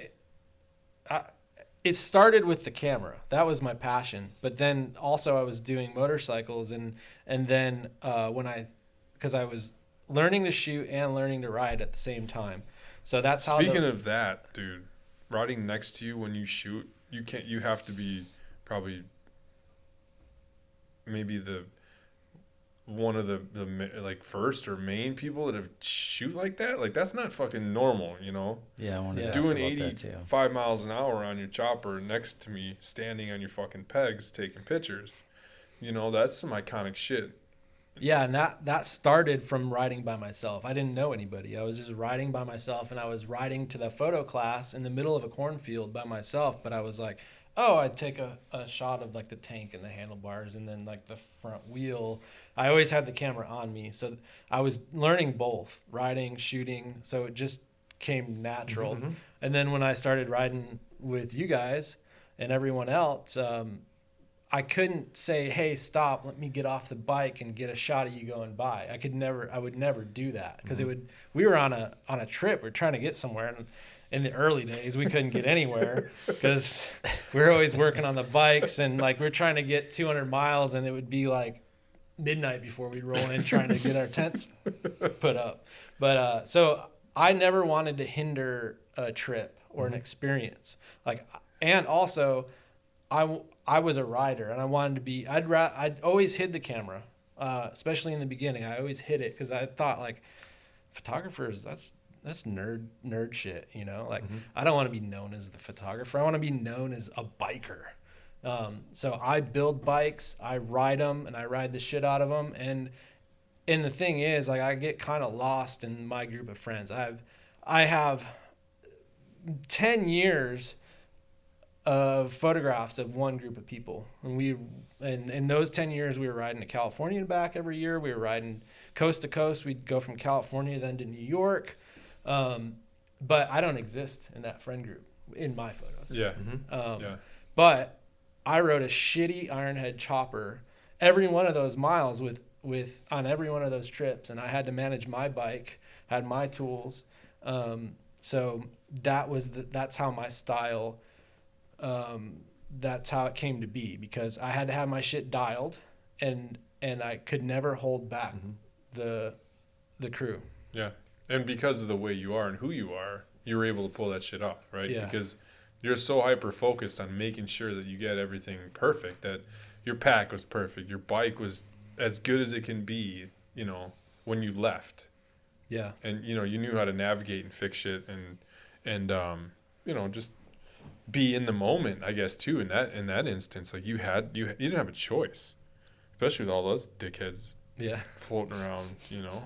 it started with the camera. That was my passion. But then also I was doing motorcycles, and then because I was learning to shoot and learning to ride at the same time. So that's how. Speaking of that, dude, riding next to you when you shoot, you have to be probably maybe one of the like first or main people that have shoot like that. Like, that's not fucking normal, Yeah, I wanted to ask doing about that too. 85 miles an hour on your chopper next to me, standing on your fucking pegs taking pictures. That's some iconic shit. Yeah, and that started from riding by myself. I didn't know anybody. I was just riding by myself, and I was riding to the photo class in the middle of a cornfield by myself, but I was like, oh, I'd take a shot of like the tank and the handlebars, and then like the front wheel. I always had the camera on me, so I was learning both, riding, shooting, so it just came natural. Mm-hmm. And then when I started riding with you guys and everyone else, I couldn't say, hey, stop, let me get off the bike and get a shot of you going by. I would never do that because we were on a trip. We were trying to get somewhere. And in the early days, we couldn't get anywhere because we were always working on the bikes. And like, we we're trying to get 200 miles and it would be like midnight before we'd roll in trying to get our tents put up. But so I never wanted to hinder a trip or an experience. Like, and also I was a rider and I wanted to be, I'd always hid the camera, especially in the beginning. I always hid it because I thought like photographers, that's nerd shit, you know? Like I don't want to be known as the photographer. I want to be known as a biker. So I build bikes, I ride them, and I ride the shit out of them. And the thing is, like, I get kind of lost in my group of friends. I have 10 years of photographs of one group of people, and in those 10 years we were riding to California and back every year. We were riding coast to coast. We'd go from California then to New York, but I don't exist in that friend group in my photos. But I rode a shitty Ironhead chopper every one of those miles with on every one of those trips, and I had to manage my bike, had my tools, so that's how my style, that's how it came to be, because I had to have my shit dialed, and I could never hold back the crew. Yeah, and because of the way you are and who you are, you were able to pull that shit off, right? Yeah. Because you're so hyper focused on making sure that you get everything perfect, that your pack was perfect, your bike was as good as it can be, you know, when you left. Yeah. And you know, you knew how to navigate and fix shit and you know, just be in the moment, I guess, too, in that instance. Like you didn't have a choice. Especially with all those dickheads floating around, you know.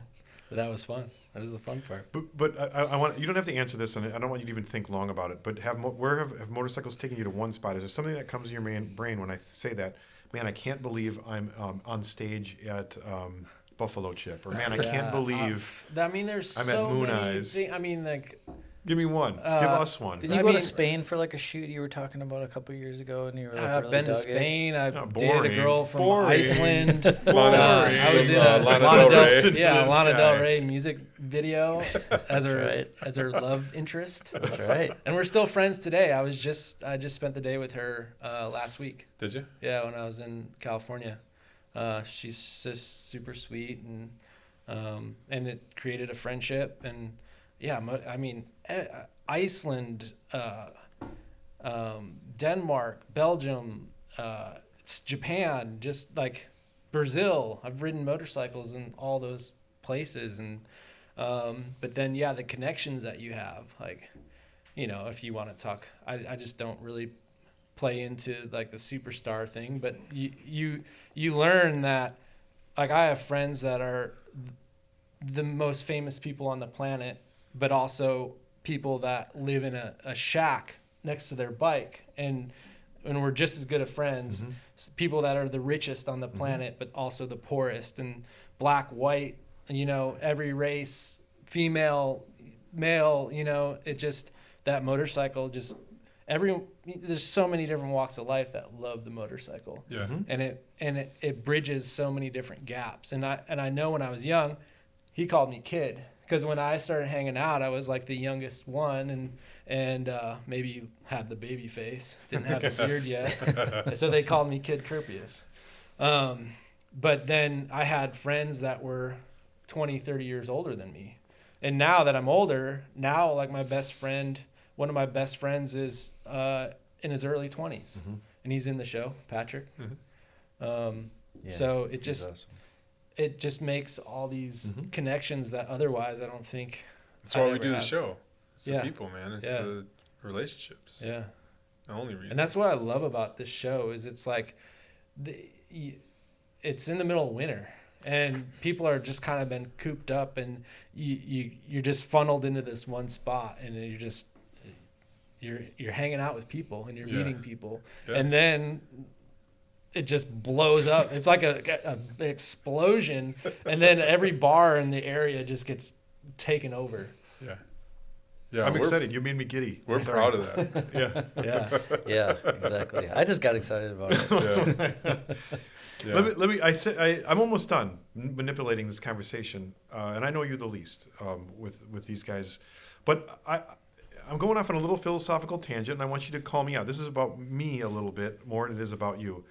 But that was fun. That was the fun part. But I want, you don't have to answer this, and I don't want you to even think long about it. But have motorcycles taken you to one spot? Is there something that comes in your brain when I say that? Man, I can't believe I'm on stage at Buffalo Chip, or man, I can't believe. I mean, there's I'm so at Moon many Eyes. I mean, like. Give me one. Give us one. Didn't you go to Spain for like a shoot you were talking about a couple of years ago, and you were like, I've really been to dug it? Spain. I've Oh, dated a boring. girl from Boring. Iceland. Boring. I was in Lana a Del Rey. Lana This Del guy. Rey music video as her right. as her love interest. That's right. And we're still friends today. I just spent the day with her last week. Did you? Yeah, when I was in California. She's just super sweet, and it created a friendship. And yeah, I mean, Iceland, Denmark, Belgium, Japan, just like Brazil. I've ridden motorcycles in all those places, and but then the connections that you have, like, you know, if you want to talk, I just don't really play into like the superstar thing, but you learn that, like, I have friends that are the most famous people on the planet, but also people that live in a shack next to their bike, and we're just as good of friends. People that are the richest on the planet, but also the poorest, and black, white, you know, every race, female, male, you know, it just, that motorcycle just, there's so many different walks of life that love the motorcycle. Yeah. And it bridges so many different gaps. And I know when I was young, he called me kid, because when I started hanging out, I was like the youngest one, and maybe had the baby face, didn't have the beard yet, so they called me Kid Kurpius. But then I had friends that were 20, 30 years older than me, and now that I'm older, now like my best friend, one of my best friends is in his early 20s, and he's in the show, Patrick. So it just awesome. It just makes all these connections that otherwise I don't think. That's why I'd we ever do the have. show. It's the Yeah. people, man. It's Yeah. the relationships. Yeah. The only reason. And that's what I love about this show is it's like, it's in the middle of winter, and people are just kind of been cooped up, and you're just funneled into this one spot, and you're hanging out with people, and you're meeting people, and then it just blows up. It's like a explosion, and then every bar in the area just gets taken over. Yeah. Yeah, I'm we're excited. You made me giddy. We're Sorry. proud of that. Yeah. Yeah. Yeah, exactly. I just got excited about it. Yeah. Yeah. Let me. I'm almost done manipulating this conversation, and I know you the least with these guys, but I'm going off on a little philosophical tangent, and I want you to call me out. This is about me a little bit more than it is about you.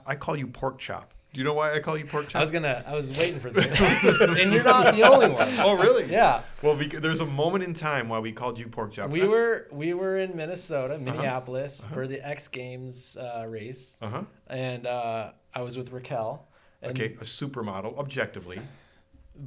I call you pork chop. Do you know why I call you pork chop? I was waiting for this. And you're not the only one. Oh, really? Yeah. Well, there's a moment in time why we called you pork chop. We were in Minneapolis for the X Games race. Uh-huh. And I was with Raquel. And Okay, a supermodel, objectively.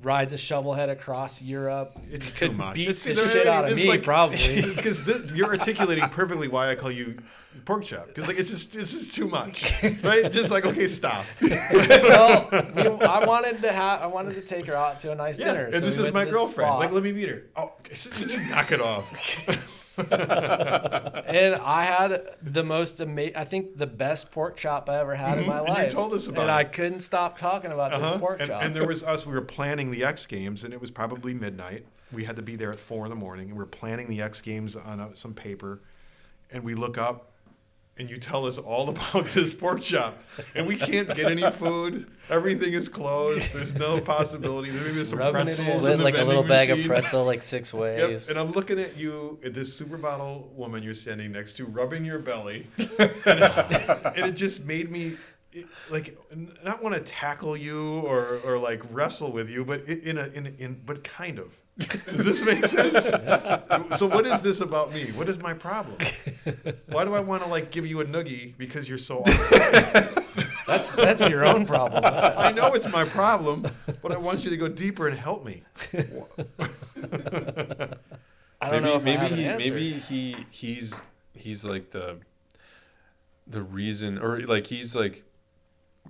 rides a shovelhead across Europe. It's too much. Beat It's the shit out of me, probably. Because you're articulating perfectly why I call you pork chop. Because like it's just too much, right? Just like, okay, stop. Well, I wanted to take her out to a nice dinner. And so this we is went my to girlfriend. spot. Like, let me meet her. Oh, knock it off. And I had the most amazing, I think the best pork chop I ever had in my And life. you told us about and it. I couldn't stop talking about this pork chop. And there was us. We were planning the X Games, and it was probably midnight. We had to be there at 4 a.m, and we were planning the X Games on some paper. And we look up, and you tell us all about this pork chop, and we can't get any food. Everything is closed. There's no possibility. There may be some Rubbing it in. pretzels in Split the like a vending little bag of machine. pretzel like 6 Yep. ways. And I'm looking at you, at this supermodel woman you're standing next to, rubbing your belly, and it just made me like not want to tackle you or like wrestle with you, but but kind of. Does this make sense? So what is this about me? What is my problem? Why do I want to like give you a noogie because you're so awesome? That's your own problem. I know it's my problem, but I want you to go deeper and help me. I don't know if I have an answer. maybe he's like the reason, or like he's like,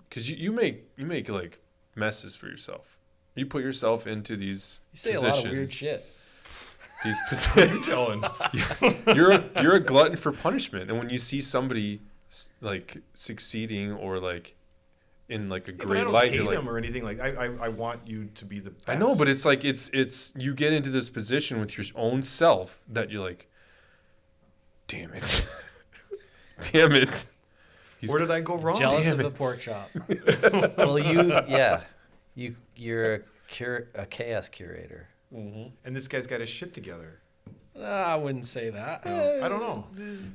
because you make like messes for yourself. You put yourself into these You say positions. a lot of weird shit. These You're positions. telling. You're a glutton for punishment, and when you see somebody like succeeding or like in like a Yeah, but I great don't light, hate you're like, him or anything. Like I want you to be the best. I know, but it's like it's you get into this position with your own self that you're like, damn it, damn it. Where did I go wrong? Jealous damn of the it. pork chop. Well, you're a chaos curator. And this guy's got his shit together. I wouldn't say that. I don't know.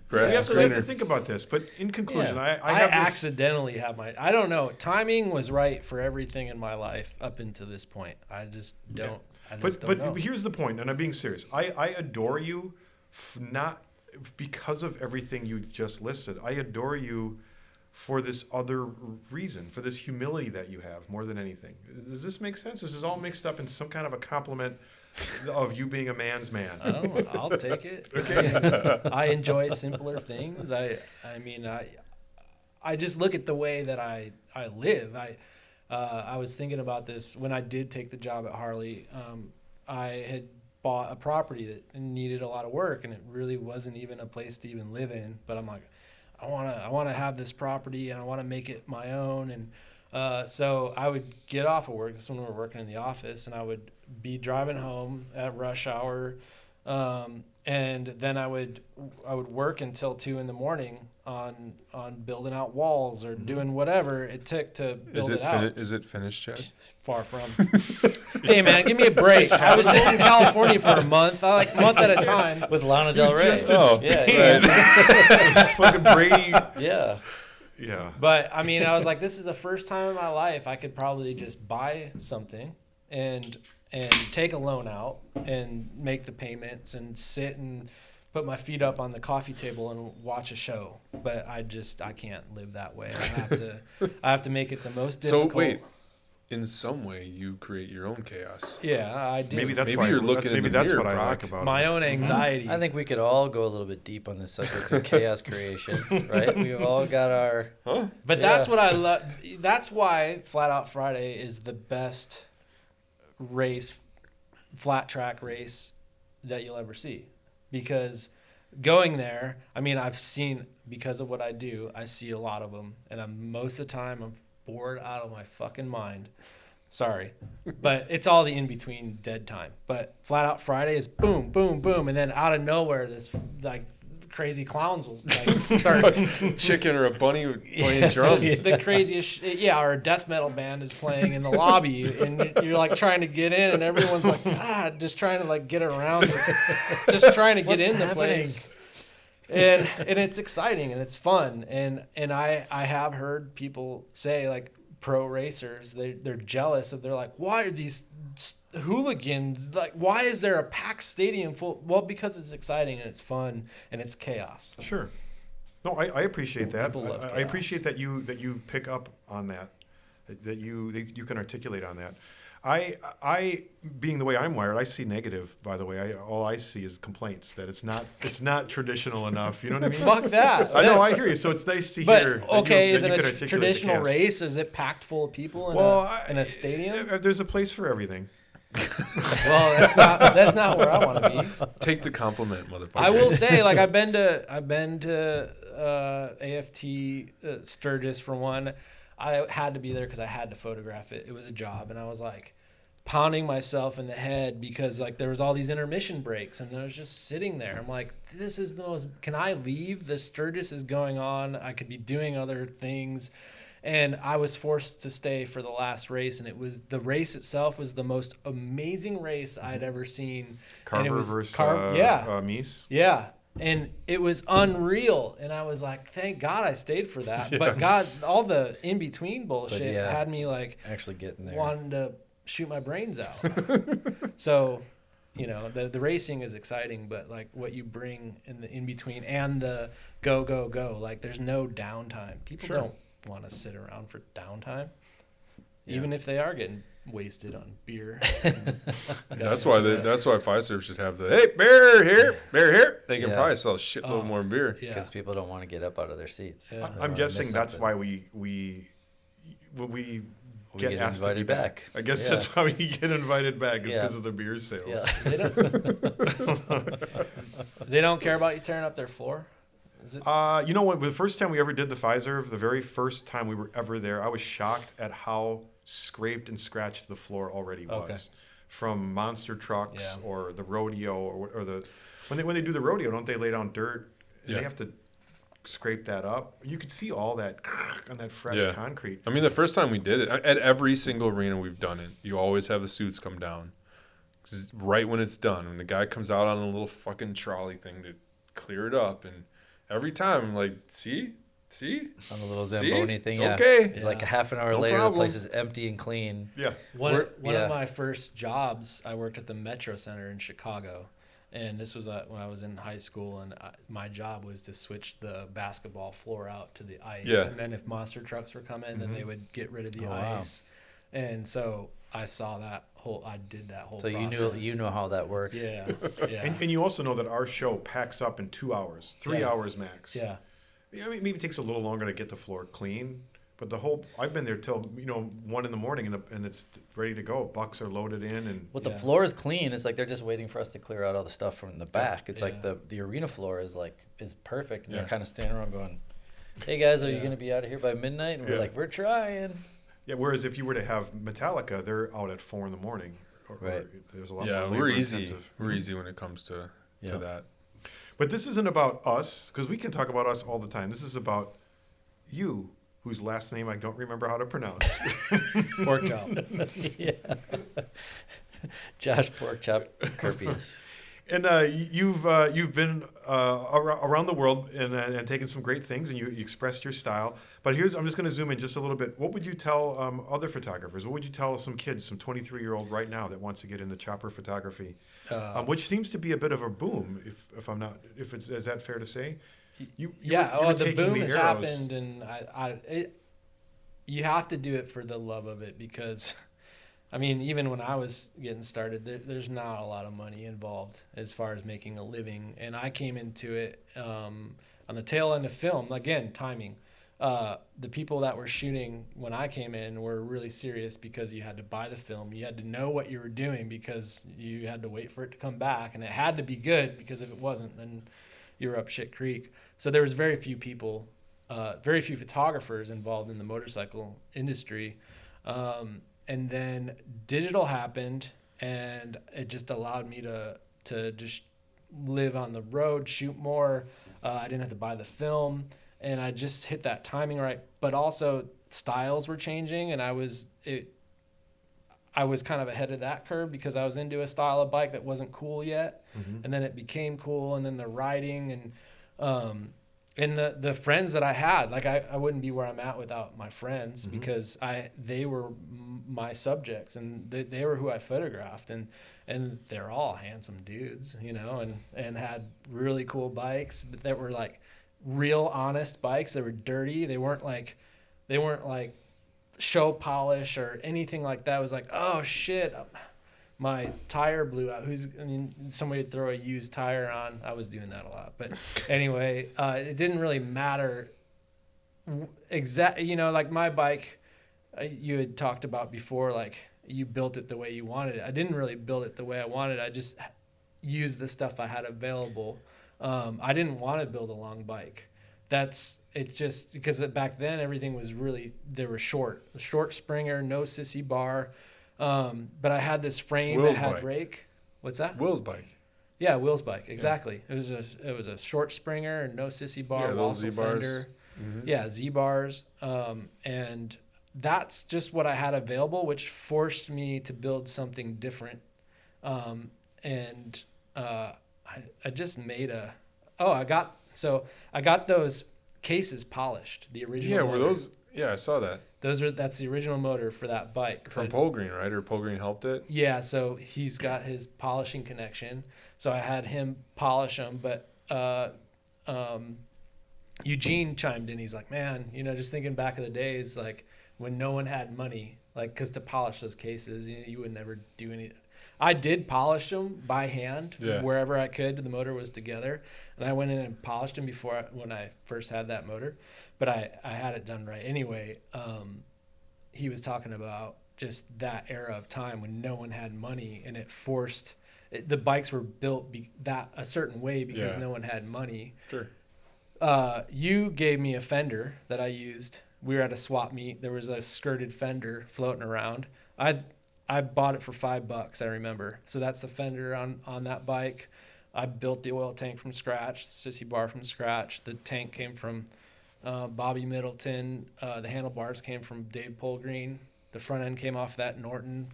Grass We is have to greener. think about this. But in conclusion, Yeah. I I have this. accidentally have I don't know. Timing was right for everything in my life up until this point. I just don't. I just But don't know. here's the point, and I'm being serious. I adore you, not because of everything you just listed. I adore you for this other reason, for this humility that you have more than anything. Does this make sense? This is all mixed up into some kind of a compliment of you being a man's man. Oh, I'll take it. Okay. I enjoy simpler things. I mean, I just look at the way that I live. I was thinking about this when I did take the job at Harley. I had bought a property that needed a lot of work, and it really wasn't even a place to even live in. But I'm like, I want to have this property, and I want to make it my own. And so I would get off of work. This is when we were working in the office, and I would be driving home at rush hour, and then I would work until 2 a.m. on building out walls or doing whatever it took to build it out. Is it finished, Chad? Far from. Hey man, give me a break. I was just in California for a month, month at a time. With Lana Del Rey. just in yeah. Fucking Brady. Yeah. Yeah. But I mean, I was like, this is the first time in my life I could probably just buy something and take a loan out and make the payments and sit and put my feet up on the coffee table and watch a show. But I can't live that way. I have to make it the most difficult. So wait, in some way you create your own chaos. Yeah, I do. Maybe that's Maybe why you're looking in maybe the that's mirror, what I like Brock. about my it. own anxiety. I think we could all go a little bit deep on this subject of chaos creation, right? We've all got our. Huh? But Yeah. that's what I love. That's why Flat Out Friday is the best race, flat track race that you'll ever see. Because going there, I mean, I've seen, because of what I do, I see a lot of them. And most of the time, I'm bored out of my fucking mind. Sorry, but it's all the in between dead time. But Flat Out Friday is boom, boom, boom, and then out of nowhere, this like crazy clowns will like start. Chicken or a bunny playing drums. The craziest, or a death metal band is playing in the lobby, and you're like trying to get in, and everyone's like just trying to like get around, just trying to get in the place. And it's exciting and it's fun, and I have heard people say like pro racers they're jealous of, they're like, why are these hooligans, like why is there a packed stadium full? Well, because it's exciting and it's fun and it's chaos. Sure. No, I appreciate that. People love I chaos. appreciate that you pick up on that you can articulate on that. I being the way I'm wired, I see negative. By the way, all I see is complaints that it's not traditional enough. You know what I mean? Fuck that. I know, I hear you. So it's nice to But hear. okay, is that it you a could articulate traditional the chaos. race? Is it packed full of people in a stadium? There's a place for everything. Well, that's not where I want to be. Take the compliment, motherfucker. I will say, like, I've been to AFT Sturgis for one. I had to be there because I had to photograph it. It was a job, and I was like pounding myself in the head because like there was all these intermission breaks, and I was just sitting there. I'm like, this is the most. Can I leave? The Sturgis is going on. I could be doing other things. And I was forced to stay for the last race, and the race itself was the most amazing race I'd ever seen. Carver versus Meese. Yeah, and it was unreal, and I was like, thank God I stayed for that. Yeah. But God, all the in-between bullshit yeah, had me like actually getting there, wanting to shoot my brains out. So, you know, the racing is exciting, but like what you bring in the in-between and the go, go, go, like there's no downtime. People Sure. don't want to sit around for downtime, even if they are getting wasted on beer. That's why Fiserv should have the beer here. They can probably sell a shitload more beer. Yeah. because people don't want to get up out of their seats. Yeah. They I'm wanna guessing miss that's something. why we get asked to be invited back. I guess Yeah. that's why we get invited back, is Yeah. because of the beer sales. Yeah. They don't care about you tearing up their floor. Is it? You know what? The first time we ever did the Fiserv, the very first time we were ever there, I was shocked at how scraped and scratched the floor already was. Okay. From monster trucks Yeah. or the rodeo or the when they do the rodeo, don't they lay down dirt? And Yeah. They have to scrape that up. You could see all that on that fresh Yeah. concrete. I mean, the first time we did it, at every single arena we've done it, you always have the suits come down. 'Cause right when it's done, when the guy comes out on a little fucking trolley thing to clear it up, and every time I'm like, see? On the little See? Zamboni It's thing, yeah. okay. Like a half an hour No later, problem. the place is empty and clean. Yeah. One yeah. of my first jobs, I worked at the Metro Center in Chicago, and this was when I was in high school, and my job was to switch the basketball floor out to the ice. Yeah. And then if monster trucks were coming, then they would get rid of the Oh, wow. ice. And so I saw I did that whole So process. you know how that works. Yeah. Yeah. And you also know that our show packs up in 2 hours, 3 Yeah. hours max. Yeah. I mean, maybe it takes a little longer to get the floor clean, but I've been there till 1 a.m. and it's ready to go. Bucks are loaded in, and Well, the Yeah. floor is clean. It's like they're just waiting for us to clear out all the stuff from the back. It's like Yeah. the arena floor is perfect, and Yeah. they're kind of standing around going, "Hey guys, are you Yeah. going to be out of here by midnight?" And we're Yeah. like, "We're trying." yeah. Whereas if you were to have Metallica, they're out at 4 a.m. Or Right. there's a lot Yeah, more we're labor easy. intensive. We're easy when it comes to Yeah. that. But this isn't about us, because we can talk about us all the time. This is about you, whose last name I don't remember how to pronounce. Pork chop. Yeah. Josh Porkchop Kurpius. And you've been around the world and taken some great things, and you expressed your style. But I'm just going to zoom in just a little bit. What would you tell other photographers? What would you tell some kids, some 23-year-old right now that wants to get into chopper photography, which seems to be a bit of a boom? Is that fair to say? You were the taking boom has arrows. happened, and you have to do it for the love of it, because I mean, even when I was getting started, there's not a lot of money involved as far as making a living, and I came into it on the tail end of film. Again, timing. The people that were shooting when I came in were really serious, because you had to buy the film, you had to know what you were doing, because you had to wait for it to come back, and it had to be good, because if it wasn't, then you were up shit creek. So there was very few people, very few photographers involved in the motorcycle industry. And then digital happened, and it just allowed me to just live on the road, shoot more. I didn't have to buy the film, and I just hit that timing right. But also styles were changing, and I was kind of ahead of that curve because I was into a style of bike that wasn't cool yet, and then it became cool, and then the riding and the friends that I had, like I wouldn't be where I'm at without my friends because they were my subjects, and they were who I photographed, and they're all handsome dudes, you know, and had really cool bikes, but that were like real honest bikes. They were dirty. They weren't like show polish or anything like that. It was like, oh shit, my tire blew out. Somebody would throw a used tire on. I was doing that a lot, but anyway, it didn't really matter like my bike, you had talked about before, like you built it the way you wanted it. I didn't really build it the way I wanted. I just used the stuff I had available. I didn't want to build a long bike. It's just because back then everything was they were short Springer, no sissy bar. But I had this frame Will's that had bike. rake. What's that? Will's bike. Yeah, Will's bike. Exactly. Yeah. It was a short Springer and no sissy bar. Yeah, those Walsall Z-bars. fender. Yeah, Z-bars. And that's just what I had available, which forced me to build something different. I just made I got those cases polished. The original. Yeah, motor. were those? Yeah, I saw that. That's the original motor for that bike. From Polgreen, right? Or Polgreen helped it? Yeah, so he's got his polishing connection. So I had him polish them, but Eugene chimed in. He's like, man, just thinking back of the days, like when no one had money, like because to polish those cases, you would never do any. I did polish them by hand wherever I could. The motor was together, and I went in and polished them when I first had that motor. But I had it done right anyway. He was talking about just that era of time when no one had money, and it forced the bikes were built a certain way because no one had money. Sure. You gave me a fender that I used. We were at a swap meet. There was a skirted fender floating around. I bought it for $5, I remember. So that's the fender on that bike. I built the oil tank from scratch, the sissy bar from scratch. The tank came from Bobby Middleton. The handlebars came from Dave Polgreen. The front end came off that Norton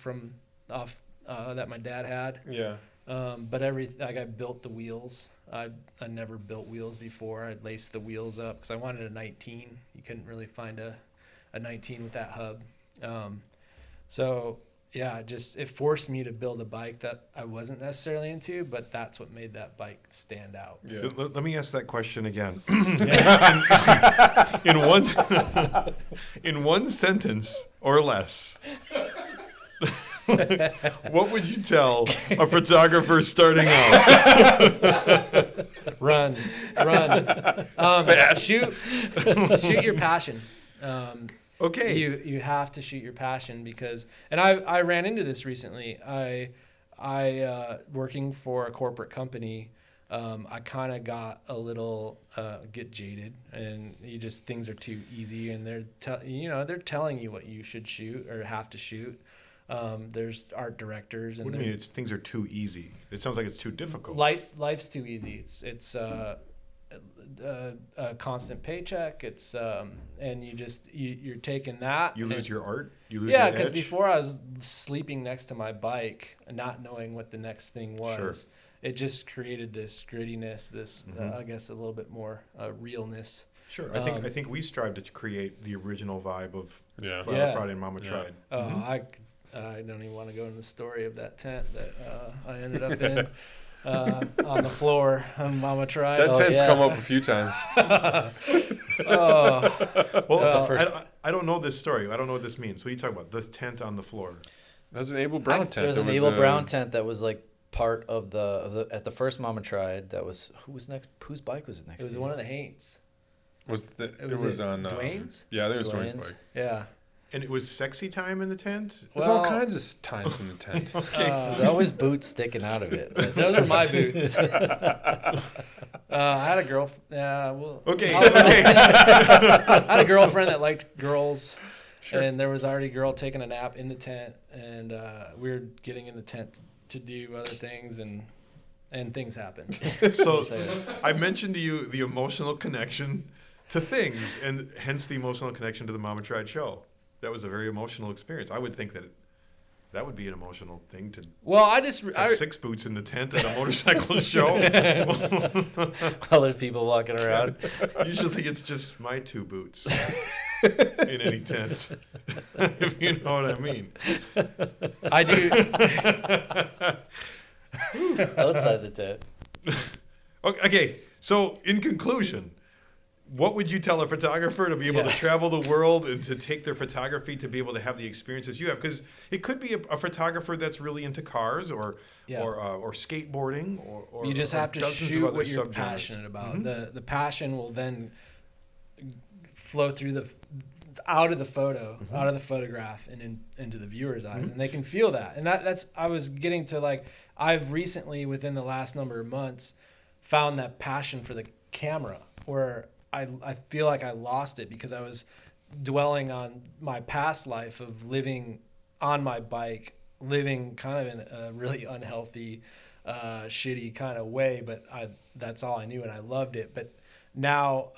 that my dad had. Yeah. But I built the wheels. I never built wheels before. I laced the wheels up because I wanted a 19. You couldn't really find a 19 with that hub. So yeah, it forced me to build a bike that I wasn't necessarily into, but that's what made that bike stand out. Yeah. Let me ask that question again. Yeah. In one sentence or less, what would you tell a photographer starting out? Run. Shoot your passion. Okay. You have to shoot your passion because, and I ran into this recently. I working for a corporate company, I kind of got a little get jaded, and things are too easy, and they're telling you what you should shoot or have to shoot. There's art directors. And What do you mean? Things are too easy. It sounds like it's too difficult. Life's too easy. It's a constant paycheck. It's and you're taking that. You lose your art. You lose your edge. Because before I was sleeping next to my bike, and not knowing what the next thing was. Sure. It just created this grittiness, I guess a little bit more realness. Sure. I think we strive to create the original vibe of Friday and Mama Tried. I don't even want to go into the story of that tent that I ended up in. On the floor on Mama Tried. That tent's come up a few times. I don't know this story. I don't know what this means. What are you talking about? This tent on the floor. That was an Abel Brown tent. There was an Abel Brown tent that was like part of the at the first Mama Tried. That was who was next? Whose bike was it next? It was to? one of the Haints. It was on Dwayne's? Yeah, I think it was Dwayne's Dwayne's. bike. Yeah. And it was sexy time in the tent? There's all kinds of times in the tent. There's always boots sticking out of it. Those are my boots. I had a girl. Okay. I had a girlfriend that liked girls. Sure. And there was already a girl taking a nap in the tent, and we were getting in the tent to do other things, and things happened. So Say that. I mentioned to you the emotional connection to things, and hence the emotional connection to the Mama Tried show. That was a very emotional experience. I would think that would be an emotional thing to Well, I have 6 boots in the tent at a motorcycle show. While there's people walking around. Usually it's just my 2 boots in any tent, if you know what I mean. I do. Outside the tent. Okay, so in conclusion, what would you tell a photographer to be able to Yes. travel the world and to take their photography to be able to have the experiences you have? Because it could be a photographer that's really into cars or skateboarding or You just or have to dozens of shoot other what you're subgenres. passionate about. Mhm. The passion will then flow through out of the photo, out of the photograph, and into the viewer's eyes, and they can feel that. And that's I was getting to, like, I've recently, within the last number of months, found that passion for the camera, where I feel like I lost it because I was dwelling on my past life of living on my bike, living kind of in a really unhealthy, shitty kind of way, but that's all I knew, and I loved it. But now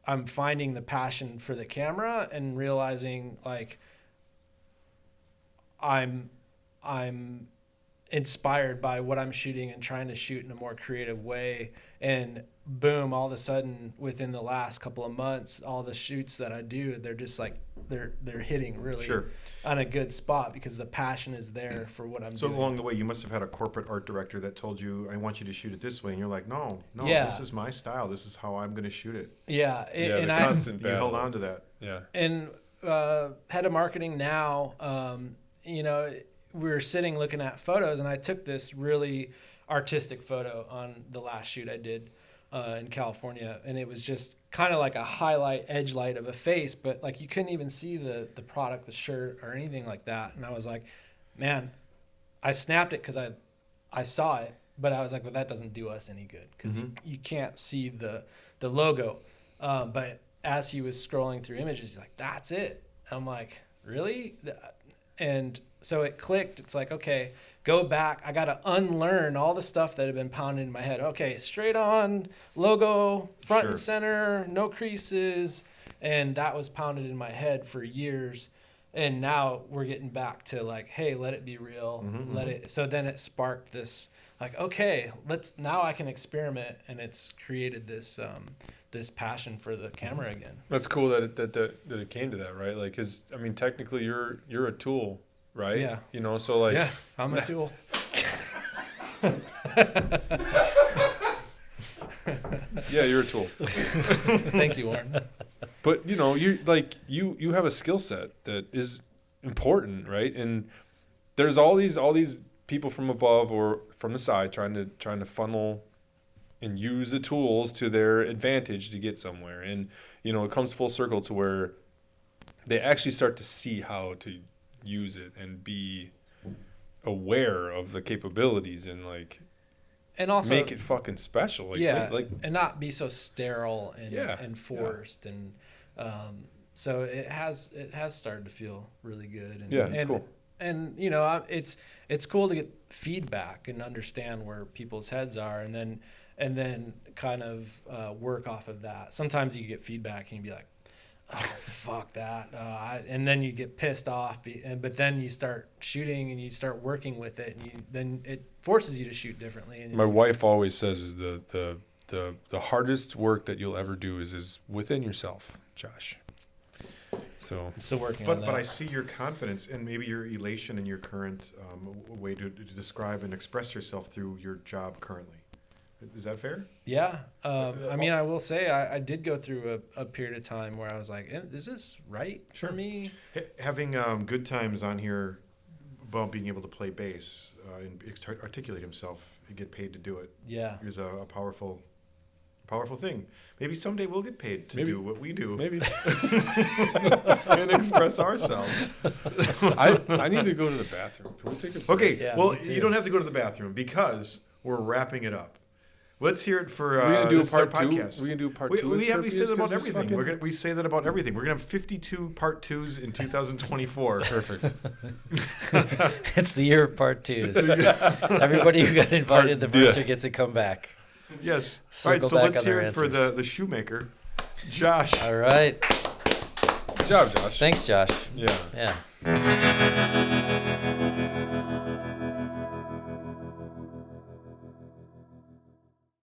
I'm finding the passion for the camera and realizing, like, I'm inspired by what I'm shooting and trying to shoot in a more creative way. And boom, all of a sudden, within the last couple of months, all the shoots that I do, they're just like, they're hitting really Sure. on a good spot because the passion is there for what I'm So doing. along the way, you must have had a corporate art director that told you, "I want you to shoot it this way," and you're like, "No, Yeah. this is my style. This is how I'm going to shoot it." Yeah. And the I, constant You held battle. on to that. Yeah. and head of marketing now, we were sitting looking at photos, and I took this really artistic photo on the last shoot I did in California, and it was just kind of like a highlight edge light of a face, but like you couldn't even see the product, the shirt, or anything like that. And I was like, man, I snapped it because I saw it, but I was like, well, that doesn't do us any good because you can't see the logo. But as he was scrolling through images, he's like, that's it. I'm like, really? And so it clicked. It's like, okay, go back. I got to unlearn all the stuff that had been pounded in my head. Okay, straight on, logo, front Sure. and center, no creases. And that was pounded in my head for years. And now we're getting back to, like, hey, let it be real. Let it. So then it sparked this, like, okay, now I can experiment. And it's created this this passion for the camera again. That's cool that it came to that, right? Like, 'cause I mean, technically you're a tool, right? Yeah. You know, so like, Yeah, I'm a tool. yeah, you're a tool. Thank you, Warren. But you have a skill set that is important, right? And there's all these people from above or from the side trying to funnel and use the tools to their advantage to get somewhere. And it comes full circle to where they actually start to see how to use it and be aware of the capabilities and And also make it fucking special. and not be so sterile and Yeah, and forced and so it has started to feel really good. And, Yeah, it's and, cool. And it's cool to get feedback and understand where people's heads are, and then kind of work off of that. Sometimes you get feedback and you be like, oh, fuck that. And then you get pissed off. But then you start shooting and you start working with it. And then it forces you to shoot differently. And My wife always says is the hardest work that you'll ever do is within yourself, Josh. So I'm still working on But that. I see your confidence and maybe your elation in your current way to describe and express yourself through your job currently. Is that fair? Yeah. I mean, I will say I did go through a period of time where I was like, is this right Sure. for me? Having good times on here about being able to play bass and articulate himself and get paid to do it Yeah. is a powerful thing. Maybe someday we'll get paid to Maybe. do what we do maybe and express ourselves. I need to go to the bathroom. Can we take a break? Okay, Yeah, well, me too. you don't have to go to the bathroom because we're wrapping it up. Let's hear it for We're gonna do a this is our part two. podcast. We're gonna do a part We, two. we, with have, we say Kurpius that about 'cause he's everything. fucking- We say that about everything. We're gonna have 52 part twos in 2024. Perfect. It's the year of part twos. Everybody who got invited the first year gets to come back. Yes. Circle All right. So back let's on hear their it for answers. the shoemaker, Josh. All right. Good job, Josh. Thanks, Josh. Yeah. Yeah.